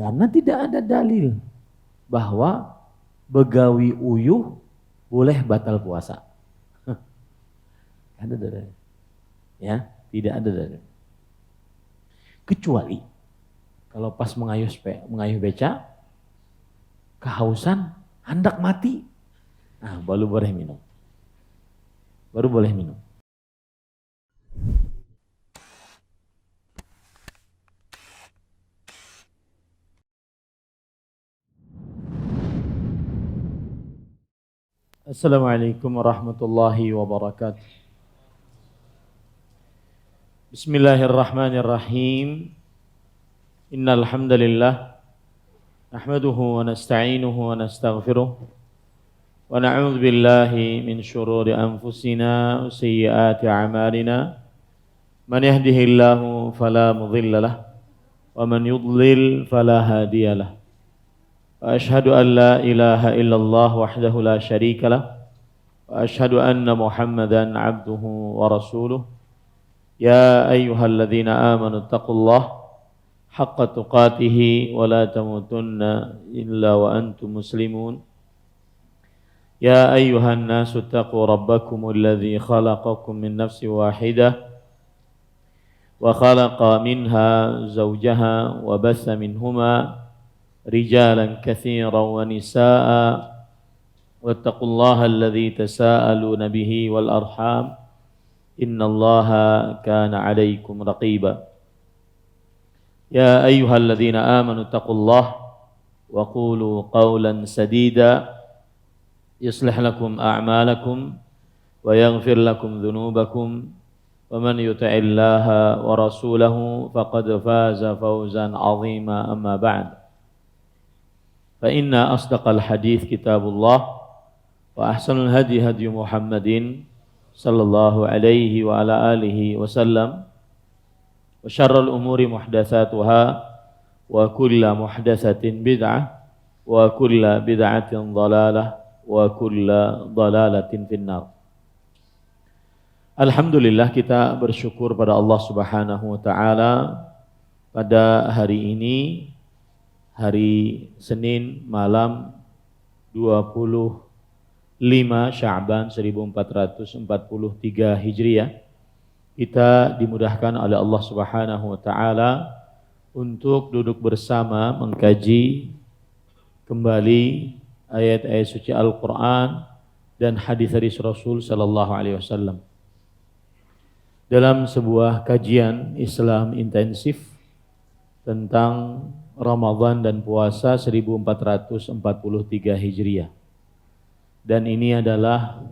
Karena tidak ada dalil bahwa begawi uyuh boleh batal puasa. Ada dalil. Ya, tidak ada dalil. Kecuali kalau pas mengayuh beca, kehausan, hendak mati, nah baru boleh minum. Baru boleh minum. Assalamualaikum warahmatullahi wabarakatuh. Bismillahirrahmanirrahim. Innal hamdalillah nahmaduhu wa nasta'inuhu wa nastaghfiruh wa na'udzu billahi min shururi anfusina wa sayyiati a'malina. Man yahdihillahu fala mudilla lahu wa man yudlil fala hadiya lahu. وأشهد أن لا إله إلا الله وحده لا شريك له وأشهد أن محمدا عبده ورسوله يا أيها الذين آمنوا اتقوا الله حق تقاته ولا تموتن إلا وأنتم مسلمون يا أيها الناس اتقوا ربكم الذي خلقكم من نفس واحدة وخلق منها زوجها وبث منهما رجالا كثيرا ونساء واتقوا الله الذي تساءلون به والأرحام إن الله كان عليكم رقيبا يا أيها الذين آمنوا اتقوا الله وقولوا قولا سديدا يصلح لكم أعمالكم ويغفر لكم ذنوبكم ومن يطع الله ورسوله فقد فاز فوزا عظيما أما بعد فإن أصدق الحديث كتاب الله وأحسن الهدي هدي محمد صلى الله عليه وعلى آله وسلم وشر الأمور محدثاتها وكل محدثة بدعة وكل بدعة ضلالة وكل ضلالة في النار. Alhamdulillah, kita bersyukur pada Allah Subhanahu wa taala pada hari ini, hari Senin malam 25 Sya'ban 1443 Hijriah, kita dimudahkan oleh Allah Subhanahu wa taala untuk duduk bersama mengkaji kembali ayat-ayat suci Al-Qur'an dan hadis-hadis Rasul sallallahu alaihi wasallam dalam sebuah kajian Islam intensif tentang Ramadan dan puasa 1443 Hijriah. Dan ini adalah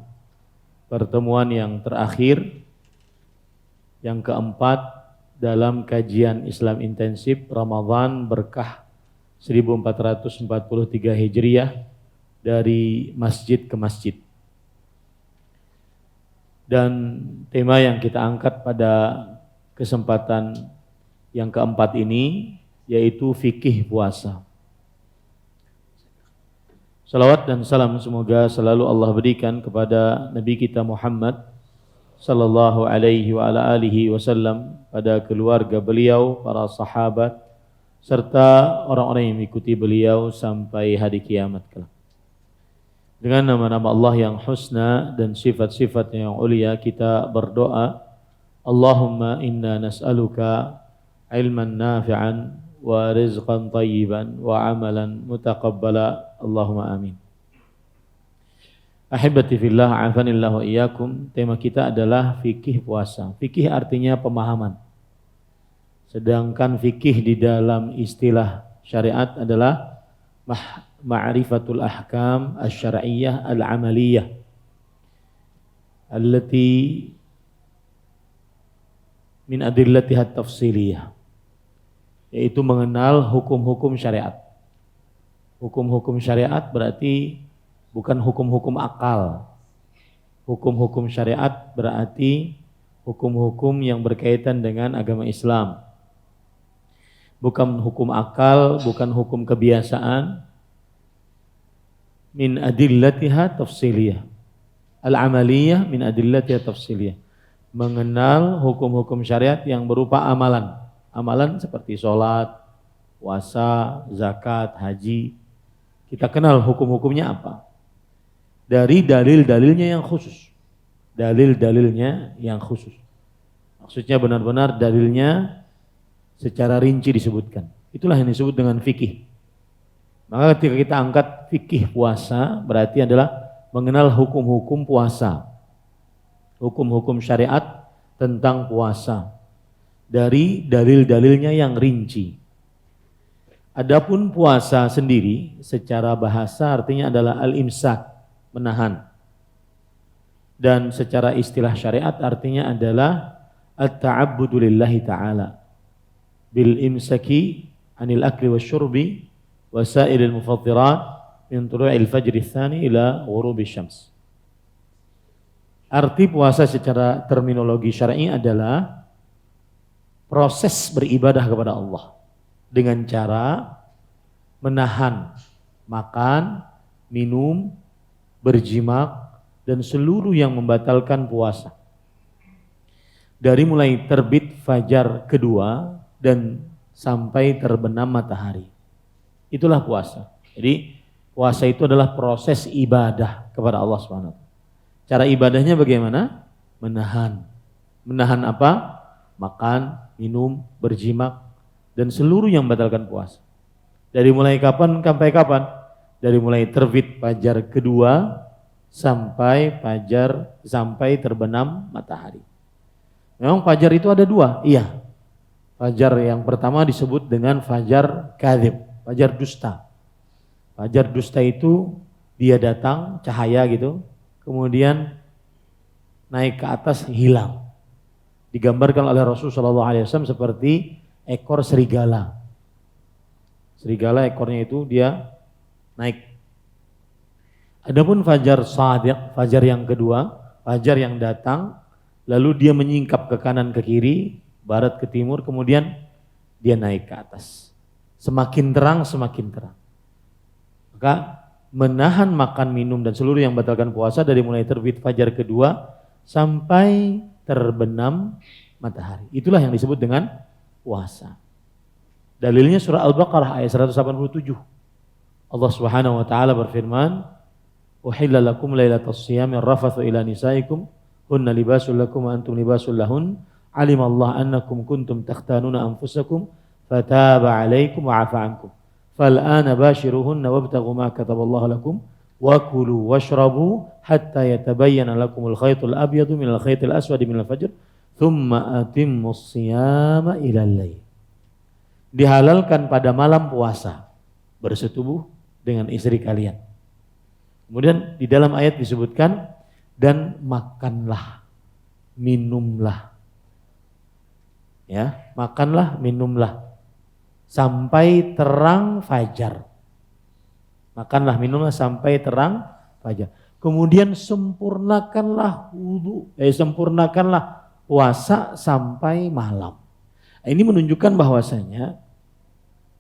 pertemuan yang terakhir, yang keempat dalam kajian Islam intensif Ramadan berkah 1443 Hijriah dari masjid ke masjid. Dan tema yang kita angkat pada kesempatan yang keempat ini yaitu fikih puasa. Salawat dan salam semoga selalu Allah berikan kepada Nabi kita Muhammad sallallahu alaihi wa ala alihi wasallam, pada keluarga beliau, para sahabat, serta orang-orang yang mengikuti beliau sampai hari kiamat kelak. Dengan nama-nama Allah yang husna dan sifat-sifat yang ulia, kita berdoa, Allahumma inna nas'aluka ilman nafi'an wa rizqan tayyiban wa amalan mutaqabbala, Allahumma amin. Ahibati fillah, afanillahu iyyakum. Tema kita adalah fikih puasa. Fikih artinya pemahaman, sedangkan fikih di dalam istilah syariat adalah ma'rifatul ahkam asy-syar'iyyah al-amaliyah allati min adillatiha at-tafsiliyah, yaitu mengenal hukum-hukum syariat. Hukum-hukum syariat berarti bukan hukum-hukum akal. Hukum-hukum syariat berarti hukum-hukum yang berkaitan dengan agama Islam. Bukan hukum akal, bukan hukum kebiasaan. Min adillatiha tafsiliyah. Al-amaliyah min adillatiha tafsiliyah. Mengenal hukum-hukum syariat yang berupa amalan. Amalan seperti sholat, puasa, zakat, haji. Kita kenal hukum-hukumnya apa? Dari dalil-dalilnya yang khusus. Dalil-dalilnya yang khusus. Maksudnya benar-benar dalilnya secara rinci disebutkan. Itulah yang disebut dengan fikih. Maka ketika kita angkat fikih puasa, berarti adalah mengenal hukum-hukum puasa. Hukum-hukum syariat tentang puasa. Dari dalil-dalilnya yang rinci. Adapun puasa sendiri secara bahasa artinya adalah al-imsak, menahan. Dan secara istilah syariat artinya adalah at-ta'abbudu lillahi ta'ala bil imsaki anil akli wasyurbi wasailil mufattirat min tulu'il fajri tsani ila ghurubi syams. Arti puasa secara terminologi syar'i adalah proses beribadah kepada Allah dengan cara menahan makan, minum, berjimak dan seluruh yang membatalkan puasa. Dari mulai terbit fajar kedua dan sampai terbenam matahari. Itulah puasa. Jadi puasa itu adalah proses ibadah kepada Allah Subhanahu wa taala. Cara ibadahnya bagaimana? Menahan. Menahan apa? Makan, minum, berjimak dan seluruh yang membatalkan puasa. Dari mulai kapan sampai kapan? Dari mulai terbit fajar kedua sampai terbenam matahari. Memang fajar itu ada dua, iya. Fajar yang pertama disebut dengan fajar kadzib, fajar dusta. Fajar dusta itu dia datang cahaya gitu, kemudian naik ke atas hilang. Digambarkan oleh Rasulullah SAW seperti ekor serigala. Serigala ekornya itu dia naik. Adapun fajar shadiq, fajar yang kedua, fajar yang datang lalu dia menyingkap ke kanan ke kiri, barat ke timur, kemudian dia naik ke atas. Semakin terang, semakin terang. Maka menahan makan, minum dan seluruh yang membatalkan puasa dari mulai terbit fajar kedua sampai terbenam matahari. Itulah yang disebut dengan puasa. Dalilnya surah Al-Baqarah ayat 187. Allah Subhanahu wa taala berfirman, "Uhilla lakum lailatas shiyamir rafathu ila nisaikum hunna libasul lakum wa antum libasul lahun alimallahu annakum kuntum takhtanuna anfusakum fataba 'alaikum wa 'afa 'ankum fal'ana bashiruhunna wabtaghu ma kataballahu lakum wa kulu washrabu hatta yatabayyana lakumul khaytul abyadu minal khaytil aswadi minal fajr thumma atimmus shiyama ilal lail." Dihalalkan pada malam puasa bersetubuh dengan istri kalian. Kemudian di dalam ayat disebutkan dan makanlah, minumlah. Ya, makanlah, minumlah sampai terang fajar. Makanlah, minumlah sampai terang fajar. Kemudian sempurnakanlah sempurnakanlah puasa sampai malam. Ini menunjukkan bahwasanya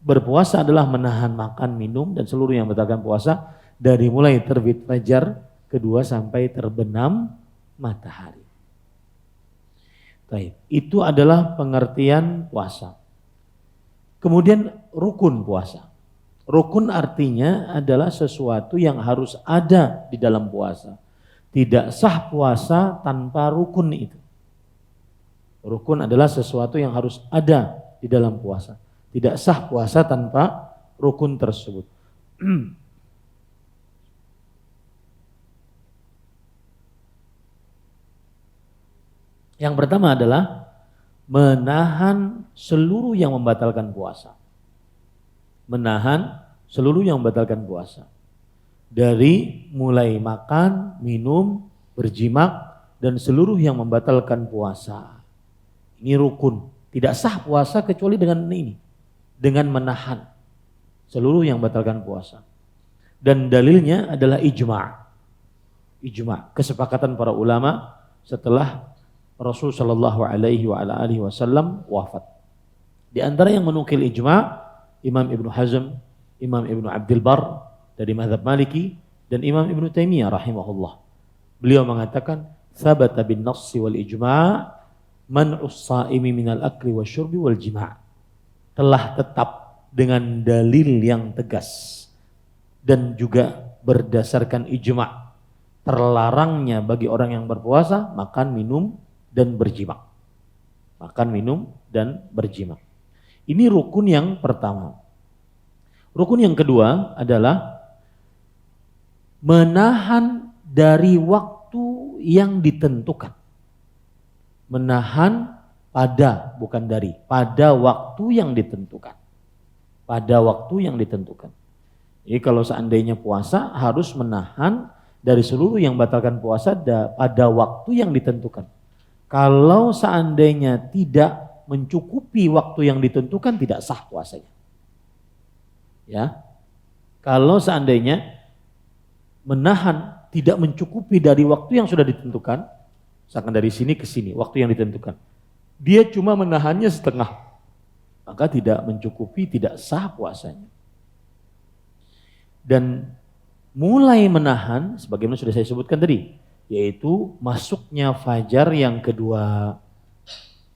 berpuasa adalah menahan makan, minum dan seluruh yang membatalkan puasa dari mulai terbit fajar kedua sampai terbenam matahari. Baik, itu adalah pengertian puasa. Kemudian rukun puasa. Rukun artinya adalah sesuatu yang harus ada di dalam puasa. Tidak sah puasa tanpa rukun itu. Rukun adalah sesuatu yang harus ada di dalam puasa. Tidak sah puasa tanpa rukun tersebut. Yang pertama adalah menahan seluruh yang membatalkan puasa. Menahan seluruh yang membatalkan puasa. Dari mulai makan, minum, berjimak, dan seluruh yang membatalkan puasa. Ini rukun. Tidak sah puasa kecuali dengan ini. Dengan menahan seluruh yang membatalkan puasa. Dan dalilnya adalah ijma'. Ijma'. Kesepakatan para ulama setelah Rasul sallallahu alaihi wasallam wafat. Di antara yang menukil ijma' Imam Ibnu Hazm, Imam Ibnu Abdul Bar dari mazhab Maliki dan Imam Ibnu Taimiyah rahimahullah. Beliau mengatakan sabata bin nassi wal ijma' man'us shaimi minal akli wasyurbi wal jima'. Telah tetap dengan dalil yang tegas dan juga berdasarkan ijma' terlarangnya bagi orang yang berpuasa makan, minum, dan berjima. Makan, minum, dan berjima. Ini rukun yang pertama. Rukun yang kedua adalah menahan dari waktu yang ditentukan. Menahan pada, bukan dari, pada waktu yang ditentukan. Pada waktu yang ditentukan. Jadi kalau seandainya puasa harus menahan dari seluruh yang batalkan puasa pada waktu yang ditentukan. Kalau seandainya tidak mencukupi waktu yang ditentukan tidak sah puasanya. Ya. Kalau seandainya menahan tidak mencukupi dari waktu yang sudah ditentukan, misalkan dari sini ke sini, waktu yang ditentukan. Dia cuma menahannya setengah, maka tidak mencukupi, tidak sah puasanya. Dan mulai menahan, sebagaimana sudah saya sebutkan tadi, yaitu masuknya fajar yang kedua.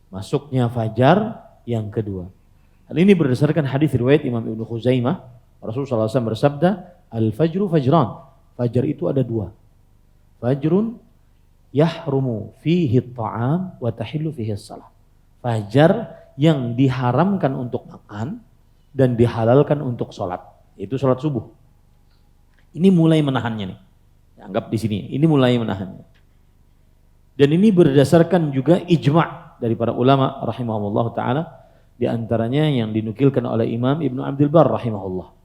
Masuknya fajar yang kedua. Hal ini berdasarkan hadis riwayat Imam Ibnu Khuzaimah, Rasulullah SAW bersabda, al-fajru fajran. Fajar itu ada dua. Fajrun yahrumu fihi ta'am wa tahillu fihi salah. Fajar yang diharamkan untuk makan dan dihalalkan untuk sholat. Itu sholat subuh. Ini mulai menahannya nih. Anggap di sini, ini mulai menahannya. Dan ini berdasarkan juga ijma' dari para ulama rahimahullah ta'ala. Di antaranya yang dinukilkan oleh Imam Ibnu Abdul Barr rahimahullah.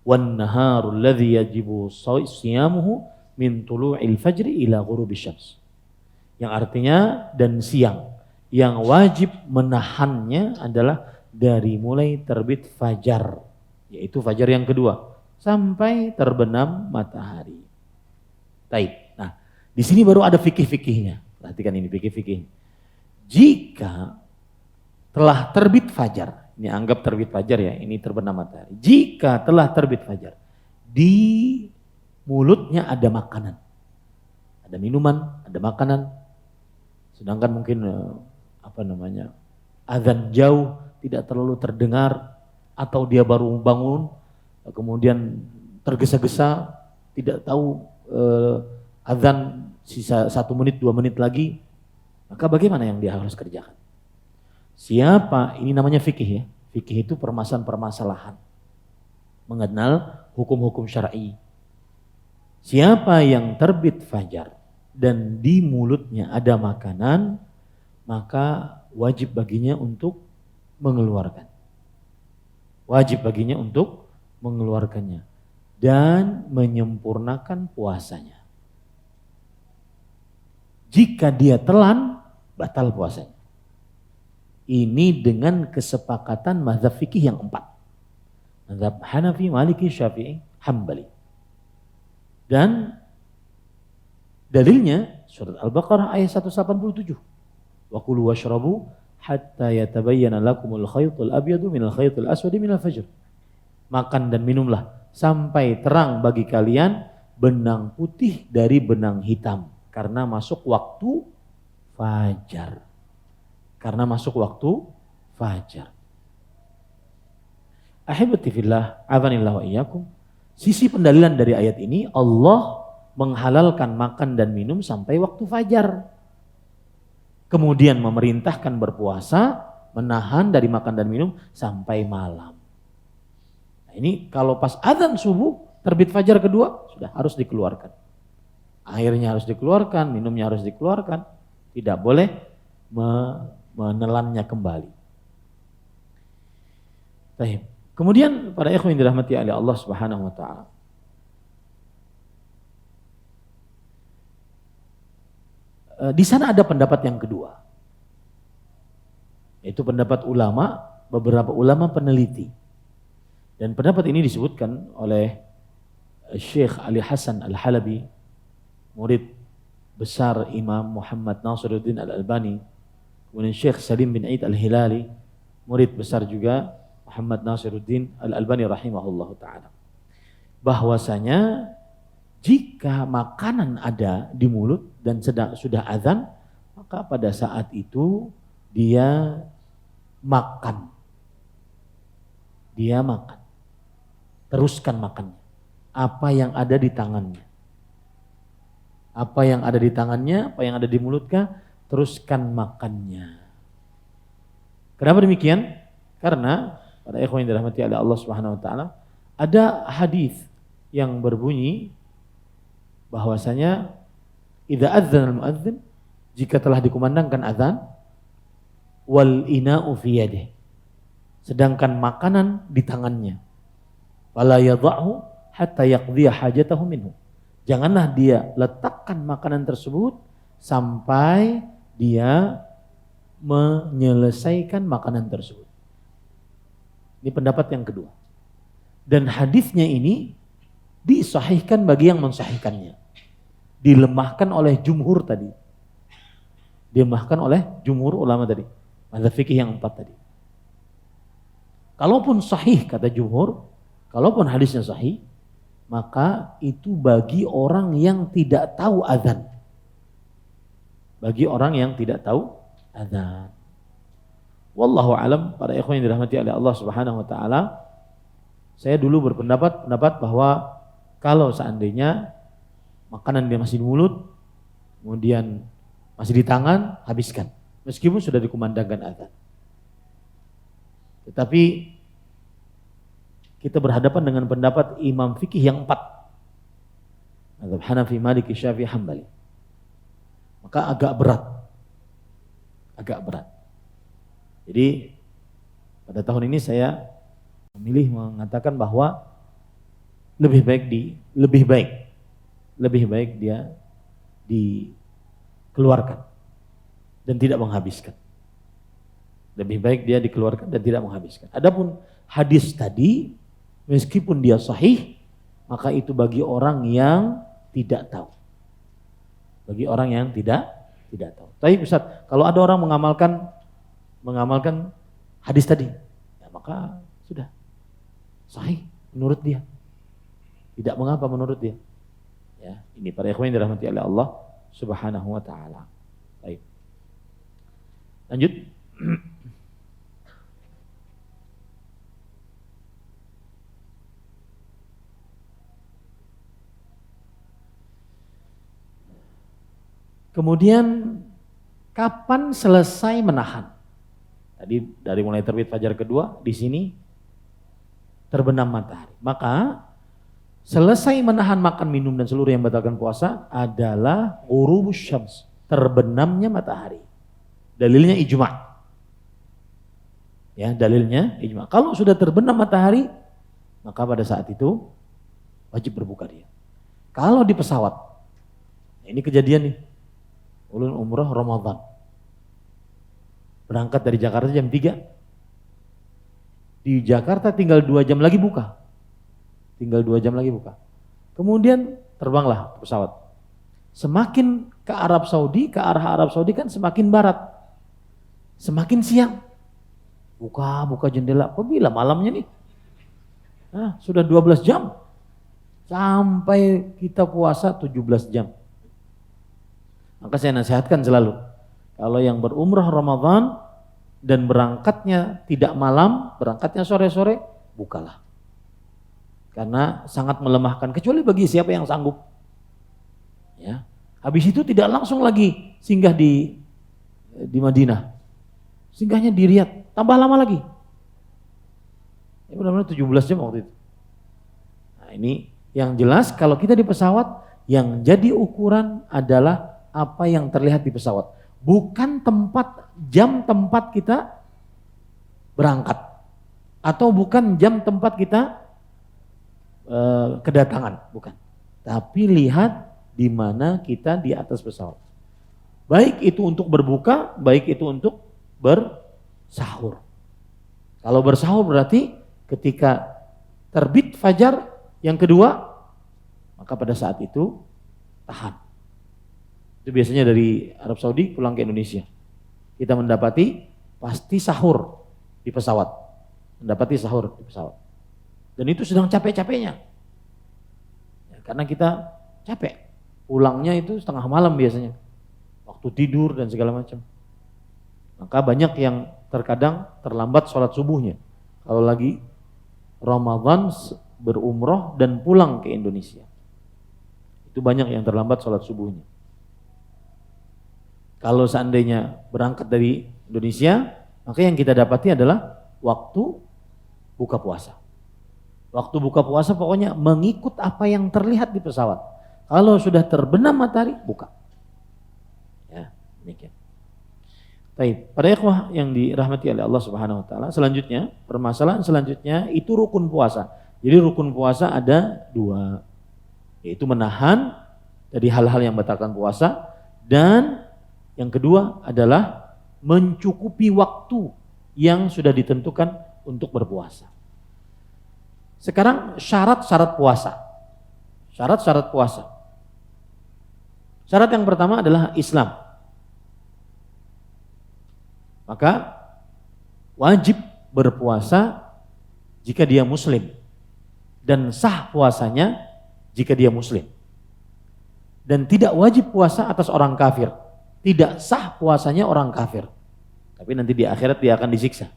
Wan naharul ladzi yajibu siyamuhu min tulu'il fajri ila ghurubisy syams. Yang artinya dan siang yang wajib menahannya adalah dari mulai terbit fajar, yaitu fajar yang kedua sampai terbenam matahari. Taib. Nah, di sini baru ada fikih-fikihnya. Perhatikan ini fikih-fikih. Jika telah terbit fajar, ini anggap terbit fajar ya, ini terbenam matahari. Jika telah terbit fajar, di mulutnya ada makanan, ada minuman, ada makanan, sedangkan mungkin azan jauh tidak terlalu terdengar, atau dia baru bangun, kemudian tergesa-gesa, tidak tahu azan sisa 1 menit 2 menit lagi, maka bagaimana yang dia harus kerjakan? Siapa, ini namanya fikih ya. Fikih itu permasalahan-permasalahan. Mengenal hukum-hukum syar'i. Siapa yang terbit fajar dan di mulutnya ada makanan, maka wajib baginya untuk mengeluarkan. Wajib baginya untuk mengeluarkannya dan menyempurnakan puasanya. Jika dia telan, batal puasanya. Ini dengan kesepakatan mazhab fikih yang 4. Mazhab Hanafi, Maliki, Syafi'i, Hambali. Dan dalilnya surat Al-Baqarah ayat 187. Wa kulu washrabu hatta yatabayyana lakumul khaytul abyadu minal khaytul aswadi minal fajr. Makan dan minumlah sampai terang bagi kalian benang putih dari benang hitam, karena masuk waktu fajar. Karena masuk waktu fajar. Ahibati fillah, azanillahu wa iyyakum. Sisi pendalilan dari ayat ini, Allah menghalalkan makan dan minum sampai waktu fajar. Kemudian memerintahkan berpuasa, menahan dari makan dan minum sampai malam. Nah, ini kalau pas azan subuh, terbit fajar kedua, sudah harus dikeluarkan. Airnya harus dikeluarkan, minumnya harus dikeluarkan. Tidak boleh menelannya kembali. Baik. Kemudian para ikhwan yang dirahmati oleh Allah Subhanahu wa taala. Di sana ada pendapat yang kedua. Yaitu pendapat ulama, beberapa ulama peneliti. Dan pendapat ini disebutkan oleh Syekh Ali Hasan Al-Halabi, murid besar Imam Muhammad Nasiruddin Al-Albani. Kemudian Syekh Salim bin Aid Al-Hilali, murid besar juga Muhammad Nasiruddin Al-Albani rahimahullahu ta'ala. Bahwasanya jika makanan ada di mulut dan sudah azan, maka pada saat itu dia makan. dia makan. Teruskan makannya. Apa yang ada di tangannya. Apa yang ada di tangannya, apa yang ada di mulutnya, teruskan makannya. Kenapa demikian? Karena para ikhwan yang dirahmati oleh Allah Subhanahu wa taala, ada hadis yang berbunyi bahwasanya idza adzana al-muadzin, jika telah dikumandangkan azan, wal ina'u fi yadihi, sedangkan makanan di tangannya, fala yadha'hu hatta yaqdiya hajatahu minhu, janganlah dia letakkan makanan tersebut sampai dia menyelesaikan makanan tersebut. Ini pendapat yang kedua. Dan hadisnya ini disahihkan bagi yang mensahihkannya. Dilemahkan oleh jumhur tadi. Dilemahkan oleh jumhur ulama tadi. Mazhab fikih yang 4 tadi. Kalaupun sahih kata jumhur, kalaupun hadisnya sahih, maka itu bagi orang yang tidak tahu azan. Bagi orang yang tidak tahu azan. Wallahu alam, para ikhwan yang dirahmati oleh Allah Subhanahu wa taala, saya dulu berpendapat bahwa kalau seandainya makanan dia masih di mulut, kemudian masih di tangan, habiskan. Meskipun sudah dikumandangkan azan. Tetapi kita berhadapan dengan pendapat imam fikih yang 4. Mazhab Hanafi, Maliki, Syafi'i, Hambali. Maka agak berat. Agak berat. Jadi pada tahun ini saya memilih mengatakan bahwa lebih baik dia dikeluarkan dan tidak menghabiskan. Lebih baik dia dikeluarkan dan tidak menghabiskan. Adapun hadis tadi, meskipun dia sahih, maka itu bagi orang yang tidak tahu. Bagi orang yang tidak tahu. Tapi Ustaz, kalau ada orang mengamalkan hadis tadi, ya maka sudah sahih menurut dia. Tidak mengapa menurut dia. Ya, ini para ikhwan yang dirahmati oleh Allah Subhanahu wa taala. Baik. Lanjut. Kemudian kapan selesai menahan? Tadi dari mulai terbit fajar kedua, di sini terbenam matahari. Maka selesai menahan makan, minum dan seluruh yang membatalkan puasa adalah ghurubus syams, terbenamnya matahari. Dalilnya ijma'. Ya, dalilnya ijma'. Kalau sudah terbenam matahari, maka pada saat itu wajib berbuka dia. Kalau di pesawat, ini kejadian nih, ulun umrah Ramadan. Berangkat dari Jakarta jam 3. Di Jakarta tinggal 2 jam lagi buka. Kemudian terbanglah pesawat. Semakin ke arah Arab Saudi kan semakin barat. Semakin siang. Buka jendela. Apabila malamnya nih. Nah, sudah 12 jam. Sampai kita puasa 17 jam. Maka saya nasihatkan selalu, kalau yang berumrah Ramadan dan berangkatnya tidak malam, berangkatnya sore-sore, bukalah. Karena sangat melemahkan, kecuali bagi siapa yang sanggup. Ya. Habis itu tidak langsung lagi singgah di Madinah. Singgahnya di Riyadh, tambah lama lagi. Ya benar-benar 17 jam waktu itu. Nah, ini yang jelas kalau kita di pesawat, yang jadi ukuran adalah apa yang terlihat di pesawat, bukan jam tempat kita berangkat, atau bukan jam tempat kita kedatangan, bukan. Tapi lihat di mana kita di atas pesawat. Baik itu untuk berbuka, baik itu untuk bersahur. Kalau bersahur berarti ketika terbit fajar yang kedua, maka pada saat itu tahan. Itu biasanya dari Arab Saudi pulang ke Indonesia. Kita mendapati pasti sahur di pesawat. Dan itu sedang capek-capeknya. Ya, karena kita capek. Pulangnya itu setengah malam biasanya. Waktu tidur dan segala macam. Maka banyak yang terkadang terlambat sholat subuhnya. Kalau lagi Ramadan berumroh dan pulang ke Indonesia. Itu banyak yang terlambat sholat subuhnya. Kalau seandainya berangkat dari Indonesia, maka yang kita dapati adalah waktu buka puasa. Waktu buka puasa pokoknya mengikut apa yang terlihat di pesawat. Kalau sudah terbenam matahari, buka. Ya, demikian. Baik, para ikhwah yang dirahmati oleh Allah Subhanahu wa taala, selanjutnya, permasalahan selanjutnya itu rukun puasa. Jadi rukun puasa ada 2, yaitu menahan dari hal-hal yang membatalkan puasa, dan yang kedua adalah mencukupi waktu yang sudah ditentukan untuk berpuasa. Sekarang syarat-syarat puasa. Syarat-syarat puasa. Syarat yang pertama adalah Islam. Maka wajib berpuasa jika dia muslim, dan sah puasanya jika dia muslim. Dan tidak wajib puasa atas orang kafir. Tidak sah puasanya orang kafir. Tapi nanti di akhirat dia akan disiksa.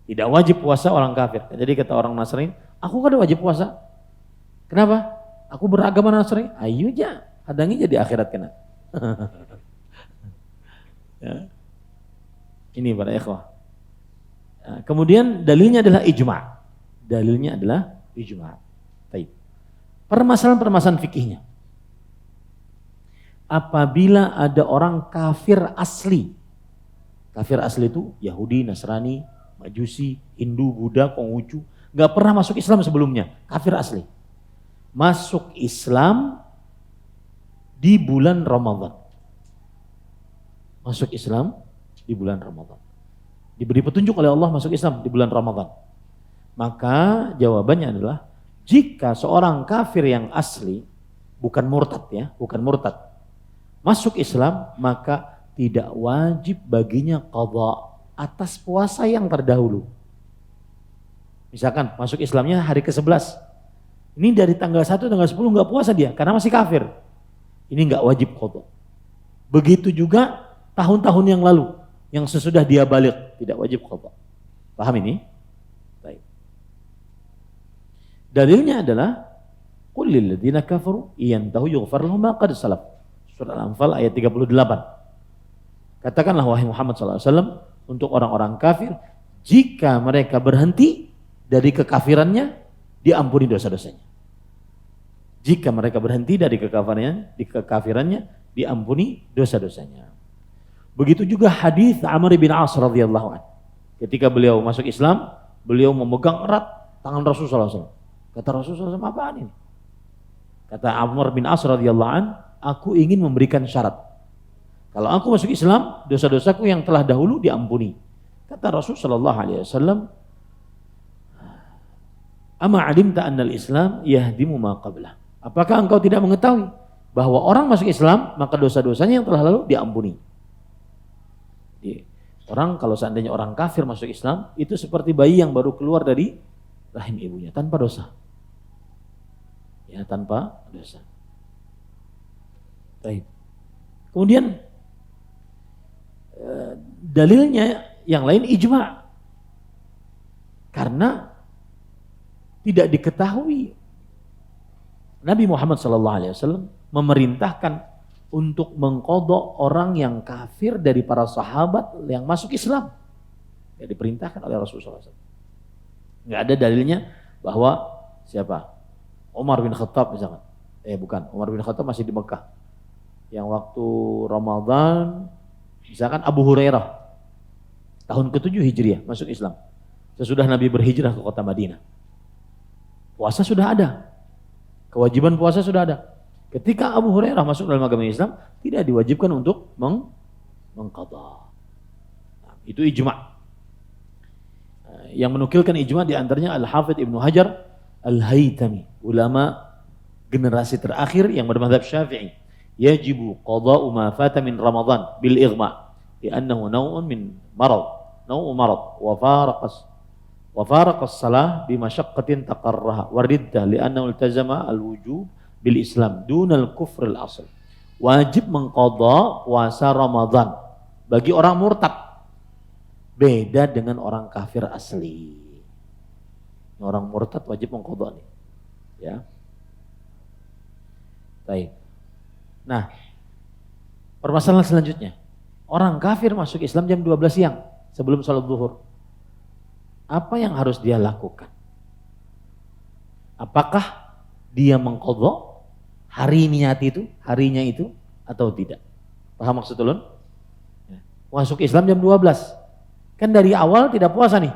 Tidak wajib puasa orang kafir. Jadi kata orang Nasrani, aku kan wajib puasa. Kenapa? Aku beragama Nasrani. Ayo aja, hadangi jadi akhirat kena. Ya. Ini para ikhwah. Nah, kemudian dalilnya adalah ijma'. Dalilnya adalah ijma'. Baik. Permasalahan-permasalahan fikihnya. Apabila ada orang kafir asli. Kafir asli itu Yahudi, Nasrani, Majusi, Hindu, Buddha, Konghucu, gak pernah masuk Islam sebelumnya, kafir asli. Masuk Islam di bulan Ramadan. Masuk Islam di bulan Ramadan. Diberi petunjuk oleh Allah masuk Islam di bulan Ramadan. Maka jawabannya adalah, jika seorang kafir yang asli, bukan murtad ya, bukan murtad, masuk Islam, maka tidak wajib baginya qadha atas puasa yang terdahulu. Misalkan masuk Islamnya hari ke-11. Ini dari tanggal 1 tanggal 10 enggak puasa dia karena masih kafir. Ini enggak wajib qadha. Begitu juga tahun-tahun yang lalu yang sesudah dia balik tidak wajib qadha. Paham ini? Baik. Dalilnya adalah qul lil ladzina kafaru iyantahu yughfar lahum ma qad salaf. Surah Al-Anfal ayat 38. Katakanlah wahai Muhammad SAW untuk orang-orang kafir, jika mereka berhenti dari kekafirannya, diampuni dosa-dosanya. Jika mereka berhenti dari kekafirannya, diampuni dosa-dosanya. Begitu juga hadis Amr bin As radhiyallahu anhu. Ketika beliau masuk Islam, beliau memegang erat tangan Rasulullah SAW. Kata Rasulullah SAW, apaan ini? Kata Amr bin As radhiyallahu anhu, aku ingin memberikan syarat. Kalau aku masuk Islam, dosa-dosaku yang telah dahulu diampuni. Kata Rasul sallallahu alaihi wasallam, "Ama 'alimta anna al-Islam yahdimu ma qablah?" Apakah engkau tidak mengetahui bahwa orang masuk Islam maka dosa-dosanya yang telah lalu diampuni? Orang kalau seandainya orang kafir masuk Islam, itu seperti bayi yang baru keluar dari rahim ibunya tanpa dosa. Ya, tanpa dosa. Baik. Kemudian dalilnya yang lain ijma'. Karena tidak diketahui Nabi Muhammad SAW memerintahkan untuk mengqadha orang yang kafir dari para sahabat yang masuk Islam. Tidak diperintahkan oleh Rasulullah SAW. Nggak ada dalilnya bahwa siapa? Umar bin Khattab misalkan. Bukan, Umar bin Khattab masih di Mekah. Yang waktu Ramadan, misalkan Abu Hurairah, tahun ke-7 Hijriah masuk Islam. Sesudah Nabi berhijrah ke kota Madinah. Puasa sudah ada. Kewajiban puasa sudah ada. Ketika Abu Hurairah masuk dalam agama Islam, tidak diwajibkan untuk mengqadha. Nah, itu ijma'. Yang menukilkan ijma' diantaranya Al-Hafidh Ibnu Hajar Al-Haytami, ulama generasi terakhir yang bermadzhab Syafi'i. Yajibu qadha'u ma fata min Ramadan bil ighma' li'annahu naw'un min marad, naw'u marad wa faraqas salah bi masyaqqatin taqarraha wa riddah li'annahu iltazama al-wujub bil Islam dunal kufr al-asl. Wajib mengqadha puasa Ramadan bagi orang murtad, beda dengan orang kafir asli. Orang murtad wajib mengqadha nih. Ya. Baik. Nah, permasalahan selanjutnya. Orang kafir masuk Islam jam 12 siang sebelum sholat zuhur. Apa yang harus dia lakukan? Apakah dia mengqadha harinya itu atau tidak? Paham maksud ulun? Masuk Islam jam 12. Kan dari awal tidak puasa nih.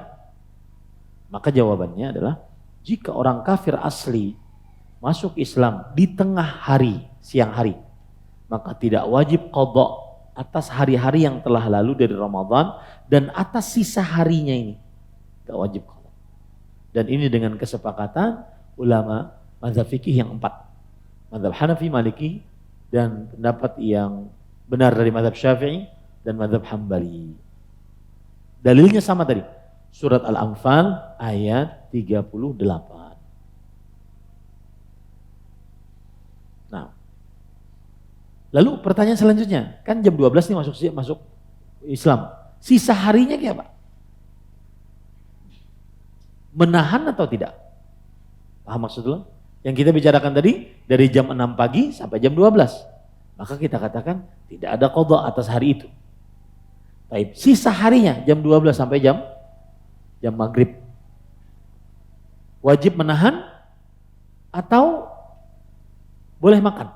Maka jawabannya adalah jika orang kafir asli masuk Islam di tengah hari, siang hari, maka tidak wajib qadha atas hari-hari yang telah lalu dari Ramadan dan atas sisa harinya ini. Tidak wajib qadha. Dan ini dengan kesepakatan ulama mazhab fikih yang 4. Mazhab Hanafi, Maliki, dan pendapat yang benar dari mazhab Syafi'i dan mazhab Hambali. Dalilnya sama tadi. Surat Al-Anfal ayat 38. Nah, lalu pertanyaan selanjutnya, kan jam 12 nih masuk Islam. Sisa harinya kayak apa? Menahan atau tidak? Paham maksudnya? Yang kita bicarakan tadi dari jam 6 pagi sampai jam 12. Maka kita katakan tidak ada qadha atas hari itu. Baik, sisa harinya jam 12 sampai jam maghrib. Wajib menahan atau boleh makan?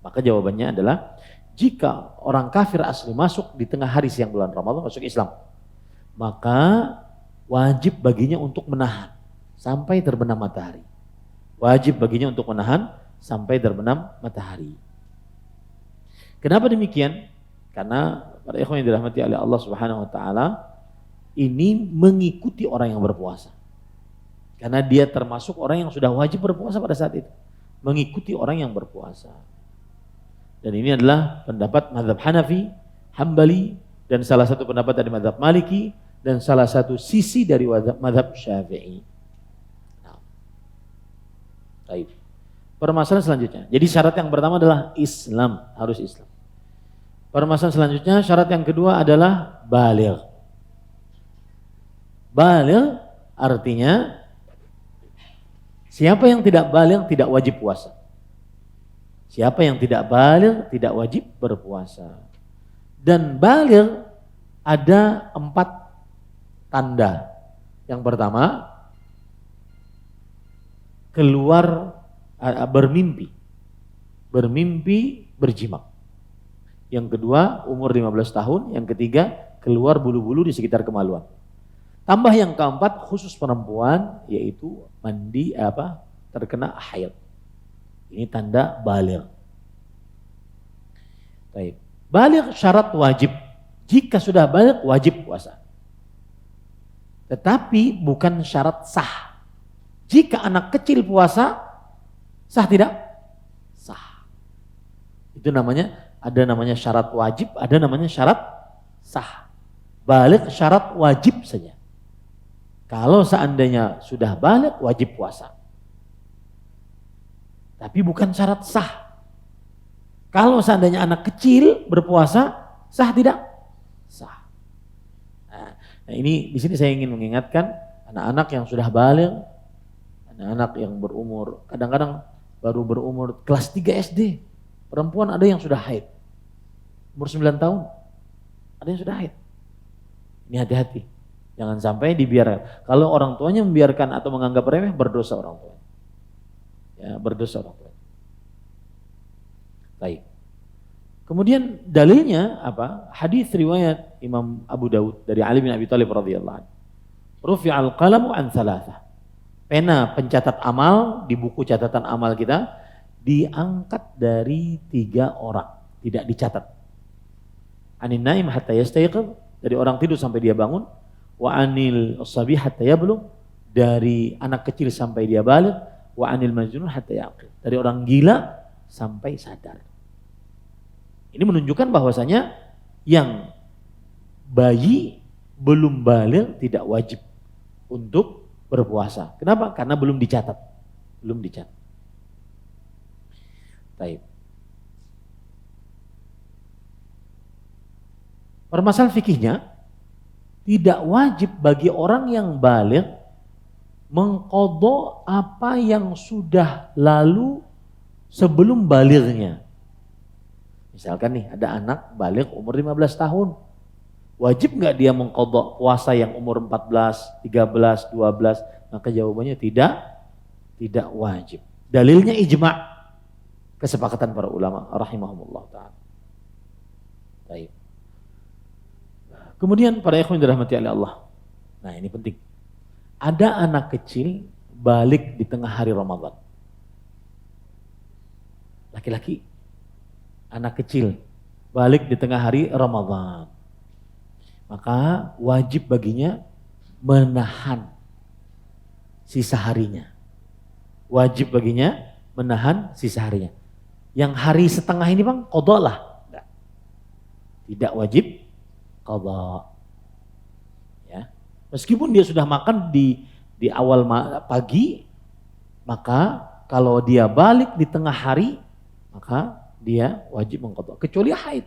Maka jawabannya adalah jika orang kafir asli masuk di tengah hari siang bulan Ramadan masuk Islam, maka wajib baginya untuk menahan sampai terbenam matahari. Wajib baginya untuk menahan sampai terbenam matahari. Kenapa demikian? Karena para ikhwan yang dirahmati oleh Allah Subhanahu wa taala, ini mengikuti orang yang berpuasa. Karena dia termasuk orang yang sudah wajib berpuasa pada saat itu. Mengikuti orang yang berpuasa. Dan ini adalah pendapat mazhab Hanafi, Hambali, dan salah satu pendapat dari mazhab Maliki, dan salah satu sisi dari mazhab Syafi'i. Nah. Baik. Permasalahan selanjutnya. Jadi syarat yang pertama adalah Islam, harus Islam. Permasalahan selanjutnya, syarat yang kedua adalah baligh. Baligh artinya siapa yang tidak baligh tidak wajib puasa. Siapa yang tidak baligh tidak wajib berpuasa. Dan baligh ada 4 tanda. Yang pertama, keluar bermimpi. Bermimpi berjima. Yang kedua, umur 15 tahun. Yang ketiga, keluar bulu-bulu di sekitar kemaluan. Tambah yang keempat, khusus perempuan, yaitu mandi terkena haid. Ini tanda baligh. Baik. Baligh syarat wajib. Jika sudah baligh wajib puasa. Tetapi bukan syarat sah. Jika anak kecil puasa, sah tidak? Sah. Itu ada namanya syarat wajib, ada namanya syarat sah. Baligh syarat wajib saja. Kalau seandainya sudah baligh wajib puasa. Tapi bukan syarat sah. Kalau seandainya anak kecil berpuasa, sah tidak? Sah. Nah, ini di sini saya ingin mengingatkan anak-anak yang sudah baligh, anak-anak yang berumur, kadang-kadang baru berumur kelas 3 SD. Perempuan ada yang sudah haid. Umur 9 tahun. Ada yang sudah haid. Ini hati-hati. Jangan sampai dibiarkan. Kalau orang tuanya membiarkan atau menganggap remeh, berdosa orang tua. Ya, berdosa orang tua. Baik. Kemudian dalilnya apa? Hadis riwayat Imam Abu Daud dari Ali bin Abi Thalib radhiyallahu anhu. Rufi'al qalamu an thalathah. Pena pencatat amal di buku catatan amal kita diangkat dari 3 orang, tidak dicatat. Anin naim hatta yastayqidh, dari orang tidur sampai dia bangun. Wa anil sabi hatta yablugh, dari anak kecil sampai dia baligh. Wa anil majnun hatta yaqil, dari orang gila sampai sadar. Ini menunjukkan bahwasanya yang bayi belum baligh tidak wajib untuk berpuasa. Kenapa? Karena belum dicatat. Belum dicatat. Baik. Permasalahan fikihnya, tidak wajib bagi orang yang baligh mengqadha apa yang sudah lalu sebelum balighnya. Misalkan nih ada anak baligh umur 15 tahun. Wajib nggak dia mengqadha puasa yang umur 14, 13, 12? Maka jawabannya tidak wajib. Dalilnya ijma', kesepakatan para ulama rahimahumullah ta'ala. Baik. Kemudian para ikhwan dirahmati oleh Allah. Nah, ini penting. Ada anak kecil balik di tengah hari Ramadan. Laki-laki, anak kecil balik di tengah hari Ramadan. Maka wajib baginya menahan sisa harinya. Wajib baginya menahan sisa harinya. Yang hari setengah ini bang, qadha lah. Tidak wajib qadha. Ya. Meskipun dia sudah makan di awal pagi, maka kalau dia balik di tengah hari, maka dia wajib mengqadha. Kecuali haid.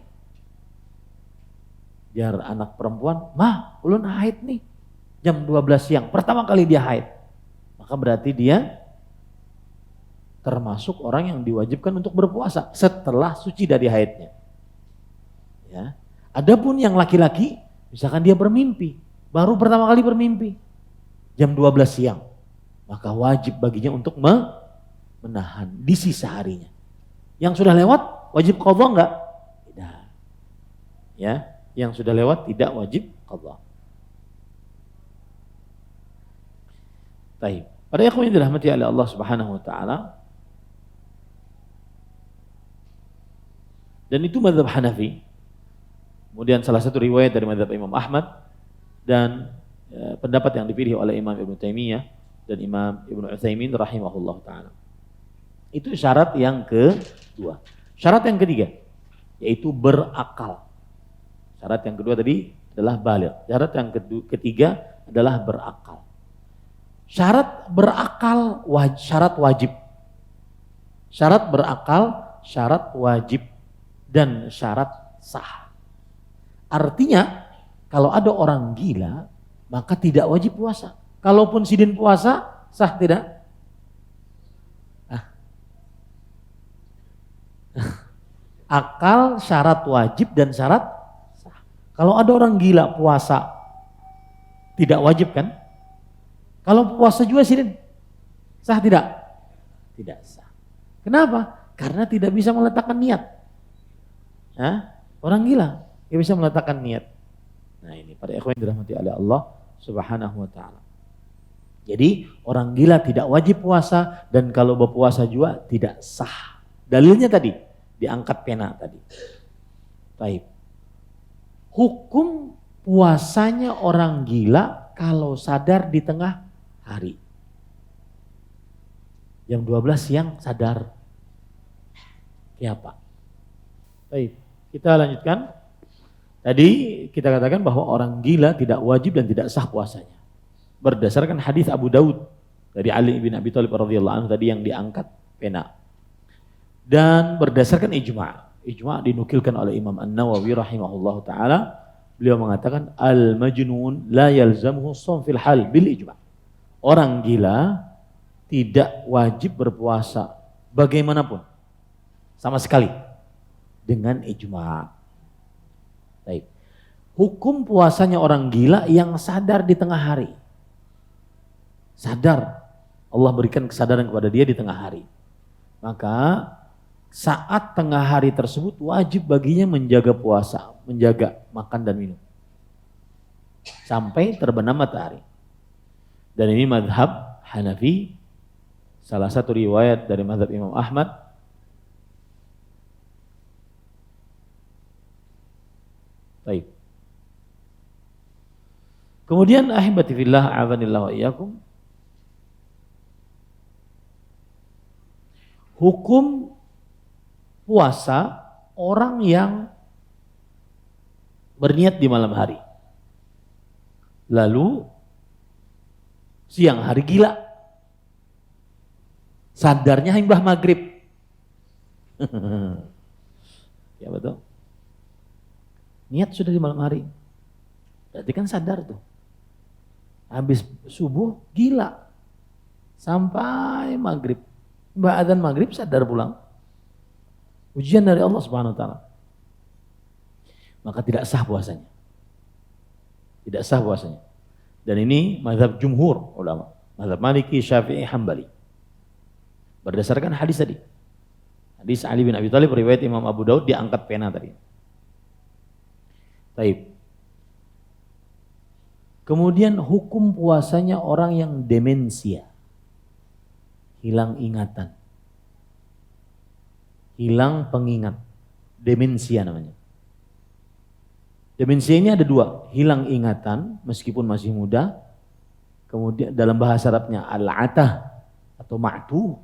Biar anak perempuan, mah ulun haid nih, jam 12 siang, pertama kali dia haid. Maka berarti dia termasuk orang yang diwajibkan untuk berpuasa setelah suci dari haidnya. Ya. Adapun yang laki-laki, misalkan dia bermimpi, baru pertama kali bermimpi, jam 12 siang, maka wajib baginya untuk menahan di sisa harinya. Yang sudah lewat, wajib qadha enggak? Tidak. Ya. Yang sudah lewat tidak wajib qadha. Baik. Pada ikhwan yang dirahmati oleh Allah Subhanahu wa taala. Dan itu mazhab Hanafi. Kemudian salah satu riwayat dari mazhab Imam Ahmad dan pendapat yang dipilih oleh Imam Ibnu Taimiyah dan Imam Ibnu Utsaimin rahimahullah taala. Itu syarat yang kedua. Syarat yang ketiga yaitu berakal. Syarat yang kedua tadi adalah baligh. Syarat yang ketiga adalah berakal. Syarat berakal syarat wajib. Syarat berakal syarat wajib dan syarat sah. Artinya kalau ada orang gila maka tidak wajib puasa. Kalaupun sidin puasa sah tidak? Akal syarat wajib dan syarat. Kalau ada orang gila puasa, tidak wajib kan? Kalau puasa juga sidin, sah tidak? Tidak sah. Kenapa? Karena tidak bisa meletakkan niat. Hah? Orang gila, tidak bisa meletakkan niat. Nah ini pada ikhwan yang dirahmati oleh Allah Subhanahu wa ta'ala. Jadi orang gila tidak wajib puasa dan kalau berpuasa juga tidak sah. Dalilnya tadi, diangkat pena tadi. Baik. Hukum puasanya orang gila kalau sadar di tengah hari. Jam 12 siang sadar. Ya Pak. Baik, kita lanjutkan. Tadi kita katakan bahwa orang gila tidak wajib dan tidak sah puasanya. Berdasarkan hadis Abu Daud dari Ali bin Abi Thalib radhiyallahu anhu tadi yang diangkat pena. Dan berdasarkan ijma'. Ijma' dinukilkan oleh Imam An-Nawawi rahimahullahu ta'ala. Beliau mengatakan al-majnun la yalzamuhu shaum fil hal bil ijma'. Orang gila tidak wajib berpuasa bagaimanapun. Sama sekali. Dengan ijma'. Baik. Hukum puasanya orang gila yang sadar di tengah hari. Sadar. Allah berikan kesadaran kepada dia di tengah hari. Maka saat tengah hari tersebut wajib baginya menjaga puasa, menjaga makan dan minum sampai terbenam matahari. Dan ini mazhab Hanafi, salah satu riwayat dari mazhab Imam Ahmad. Baik. Kemudian ahibati fillah a'adhanillahu wa iyyakum. Hukum puasa orang yang berniat di malam hari. Lalu siang hari gila. Sadarnya himbah maghrib. Ya betul. Niat sudah di malam hari. Berarti kan sadar tuh. Habis subuh gila. sampai maghrib. Mbak adzan maghrib sadar pulang. Ujian dari Allah Subhanahu wa taala. Maka tidak sah puasanya. Tidak sah puasanya. Dan ini mazhab jumhur ulama. Mazhab Maliki, Syafi'i, Hambali. Berdasarkan hadis tadi. Hadis Ali bin Abi Thalib riwayat Imam Abu Daud diangkat pena tadi. Baik. Kemudian hukum puasanya orang yang demensia. Hilang ingatan. Hilang pengingat. Demensia namanya. Demensia ini ada dua. Hilang ingatan meskipun masih muda. Kemudian dalam bahasa Arabnya al-atah atau ma'tuh.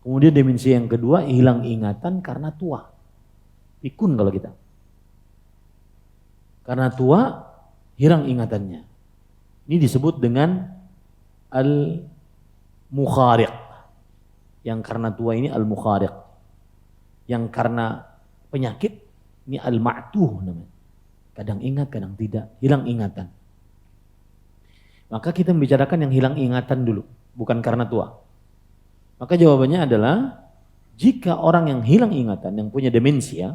Kemudian demensia yang kedua, hilang ingatan karena tua. Pikun kalau kita. Karena tua, hilang ingatannya. Ini disebut dengan al-mukhariq. Yang karena tua ini al-mukhariq. Yang karena penyakit, ini al-ma'tuh namanya. Kadang ingat, kadang tidak. Hilang ingatan. Maka kita membicarakan yang hilang ingatan dulu. Bukan karena tua. Maka jawabannya adalah jika orang yang hilang ingatan, yang punya demensia,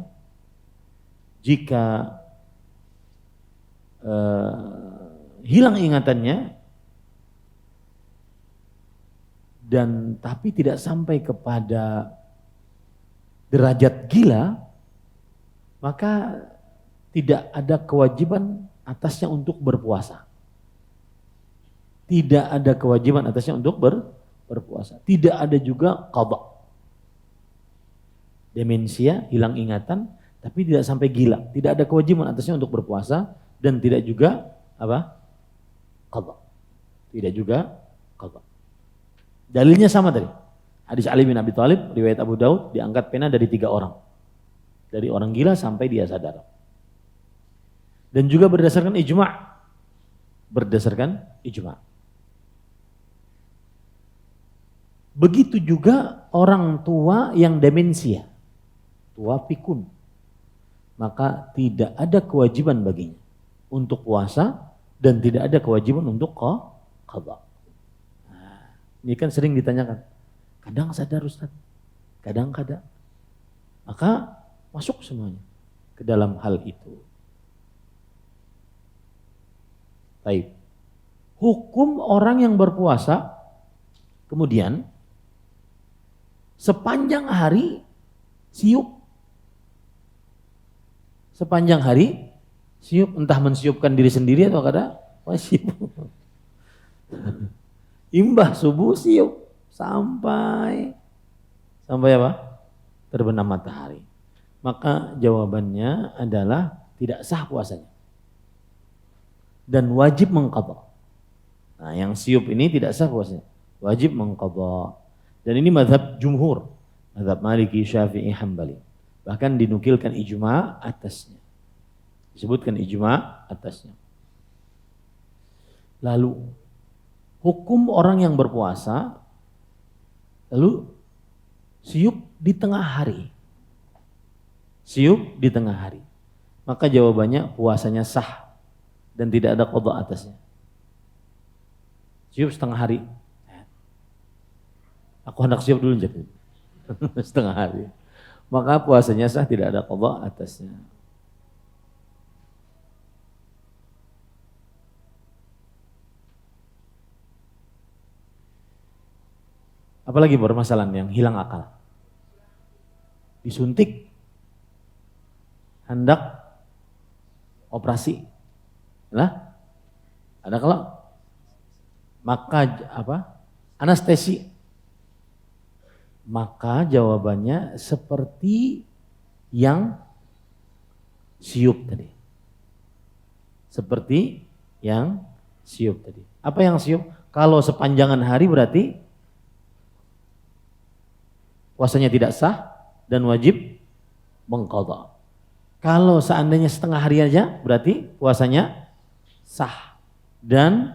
jika hilang ingatannya dan tapi tidak sampai kepada derajat gila, maka tidak ada kewajiban atasnya untuk berpuasa. Tidak ada kewajiban atasnya untuk berpuasa. Tidak ada juga qadha. Demensia, hilang ingatan, tapi tidak sampai gila. Tidak ada kewajiban atasnya untuk berpuasa dan tidak juga apa? Qadha. Tidak juga qadha. Dalilnya sama tadi. Hadis Ali bin Abi Thalib, riwayat Abu Daud, diangkat pena dari 3 orang. Dari orang gila sampai dia sadar. Dan juga berdasarkan ijma'. Berdasarkan ijma'. Begitu juga orang tua yang demensia, tua pikun, maka tidak ada kewajiban baginya untuk puasa dan tidak ada kewajiban untuk qadha. Nah, ini kan sering ditanyakan, kadang sadar Ustaz, kadang kada, maka masuk semuanya ke dalam hal itu. Baik, hukum orang yang berpuasa kemudian sepanjang hari siup. Sepanjang hari siup, entah mensiupkan diri sendiri atau kada, siup. Imbah subuh siup sampai apa? Terbenam matahari. Maka jawabannya adalah tidak sah puasanya. Dan wajib mengqadha. Nah, yang siup ini tidak sah puasanya. Wajib mengqadha. Dan ini mazhab jumhur, mazhab Maliki, Syafi'i, Hambali. Bahkan dinukilkan ijma' atasnya. Disebutkan ijma' atasnya. Lalu, hukum orang yang berpuasa, lalu siup di tengah hari. Siup di tengah hari. Maka jawabannya puasanya sah dan tidak ada qadha atasnya. Siup setengah hari. Aku hendak siap dulu jadi setengah hari. Maka puasanya sah, tidak ada qadha atasnya. Apalagi permasalahan yang hilang akal. Disuntik, hendak operasi. Lah, ada kalau maka apa? Anestesi. Maka jawabannya seperti yang siup tadi. Seperti yang siup tadi. Apa yang siup? Kalau sepanjangan hari berarti puasanya tidak sah dan wajib mengqadha. Kalau seandainya setengah hari aja berarti puasanya sah dan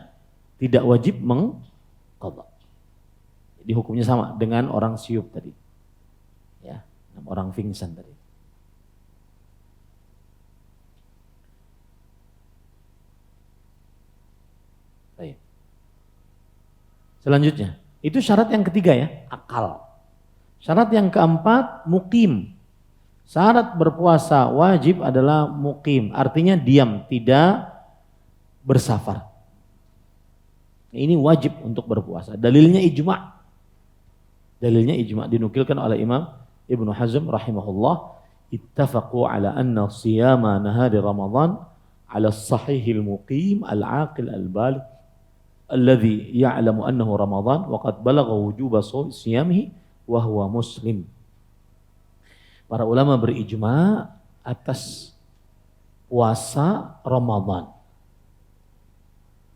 tidak wajib mengqadha. Jadi hukumnya sama dengan orang siup tadi. Ya, orang pingsan tadi. Baik. Selanjutnya, Itu syarat yang ketiga ya, akal. Syarat yang keempat, mukim. Syarat berpuasa wajib adalah mukim, artinya diam, tidak bersafar. Ini wajib untuk berpuasa. Dalilnya ijma'. Dalilnya ijma' dinukilkan oleh Imam Ibnu Hazm rahimahullah. Ittafaqu ala anna siyama nahari Ramadan ala sahihil muqim al-aqil al-baligh alladhi ya'lamu annahu Ramadan wa qad balagha wujuba siyamihi wa huwa muslim. Para ulama berijma atas puasa Ramadan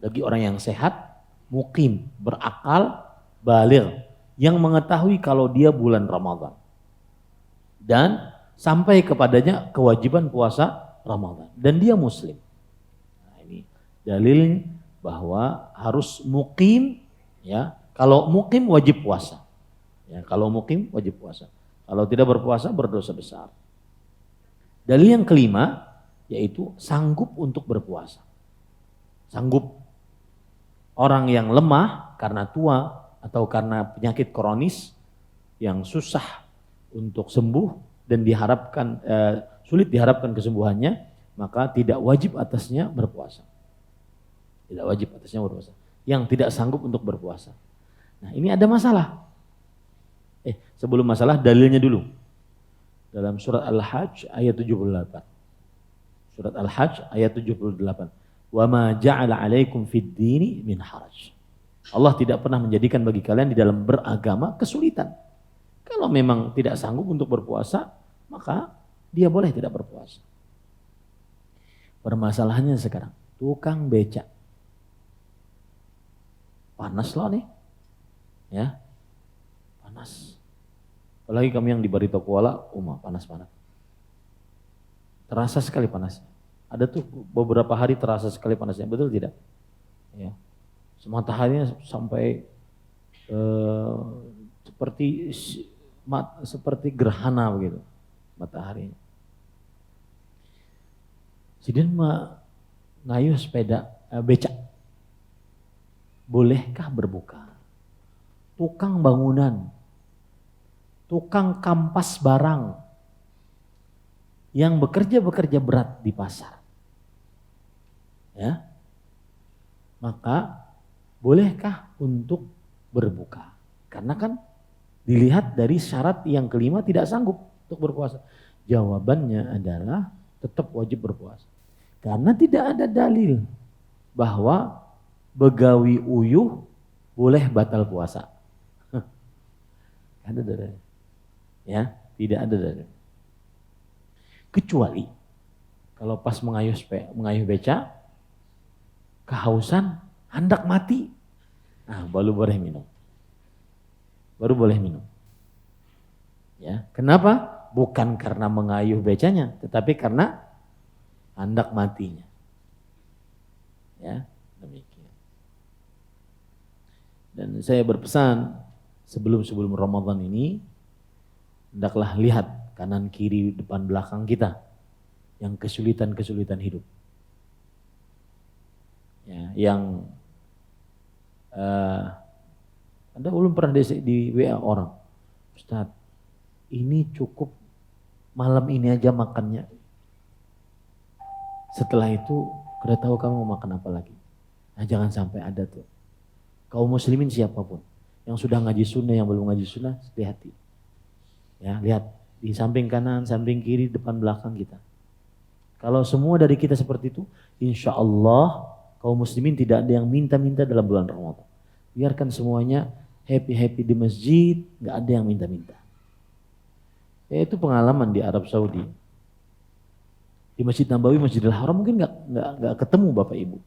bagi orang yang sehat, mukim, berakal, baligh, yang mengetahui kalau dia bulan Ramadan dan sampai kepadanya kewajiban puasa Ramadan dan dia muslim. Nah, ini dalil bahwa harus mukim, ya. Kalau mukim wajib puasa. Ya, kalau mukim wajib puasa. Kalau tidak berpuasa berdosa besar. Dalil yang kelima yaitu sanggup untuk berpuasa. Sanggup. Orang yang lemah karena tua atau karena penyakit kronis yang susah untuk sembuh dan diharapkan sulit diharapkan kesembuhannya, maka tidak wajib atasnya berpuasa. Tidak wajib atasnya berpuasa. Yang tidak sanggup untuk berpuasa. Nah, ini ada masalah. Sebelum masalah, dalilnya dulu. Dalam surat Al-Hajj ayat 78. Surat Al-Hajj ayat 78. Wa ma ja'ala 'alaikum fid dini min haraj. Allah tidak pernah menjadikan bagi kalian di dalam beragama kesulitan. Kalau memang tidak sanggup untuk berpuasa, maka dia boleh tidak berpuasa. Permasalahannya sekarang, tukang becak. Panas loh nih. Ya. Panas. Apalagi kami yang di Barito Kuala, panas-panas. Terasa sekali panasnya. Ada tuh beberapa hari terasa sekali panasnya, betul tidak? Ya. Mataharinya sampai seperti gerhana begitu mataharinya. Sidin ngayuh sepeda becak. Bolehkah berbuka? Tukang bangunan, tukang kampas barang yang bekerja berat di pasar, ya, maka bolehkah untuk berbuka? Karena kan dilihat dari syarat yang kelima tidak sanggup untuk berpuasa. Jawabannya adalah tetap wajib berpuasa. Karena tidak ada dalil bahwa begawi uyuh boleh batal puasa. Ada dalil. Ya, tidak ada dalil. Kecuali kalau pas mengayuh beca, kehausan, hendak mati. Nah, baru boleh minum. Baru boleh minum. Ya, kenapa? Bukan karena mengayuh becanya, tetapi karena hendak matinya. Ya, demikian. Dan saya berpesan sebelum Ramadan ini, hendaklah lihat kanan kiri depan belakang kita yang kesulitan hidup. Ya, yang Anda belum pernah di WA orang, Ustaz, ini cukup malam ini aja makannya. Setelah itu, kita tahu kamu mau makan apa lagi. Nah, jangan sampai ada tuh. Kaum muslimin siapapun yang sudah ngaji sunnah, yang belum ngaji sunnah, hati-hati. Ya, lihat di samping kanan, samping kiri, depan belakang kita. Kalau semua dari kita seperti itu, insya Allah kaum muslimin tidak ada yang minta-minta dalam bulan Ramadan. Biarkan semuanya happy-happy di masjid, nggak ada yang minta-minta. Itu pengalaman di Arab Saudi. Di Masjid Nabawi, Masjidil Haram mungkin nggak ketemu Bapak Ibu.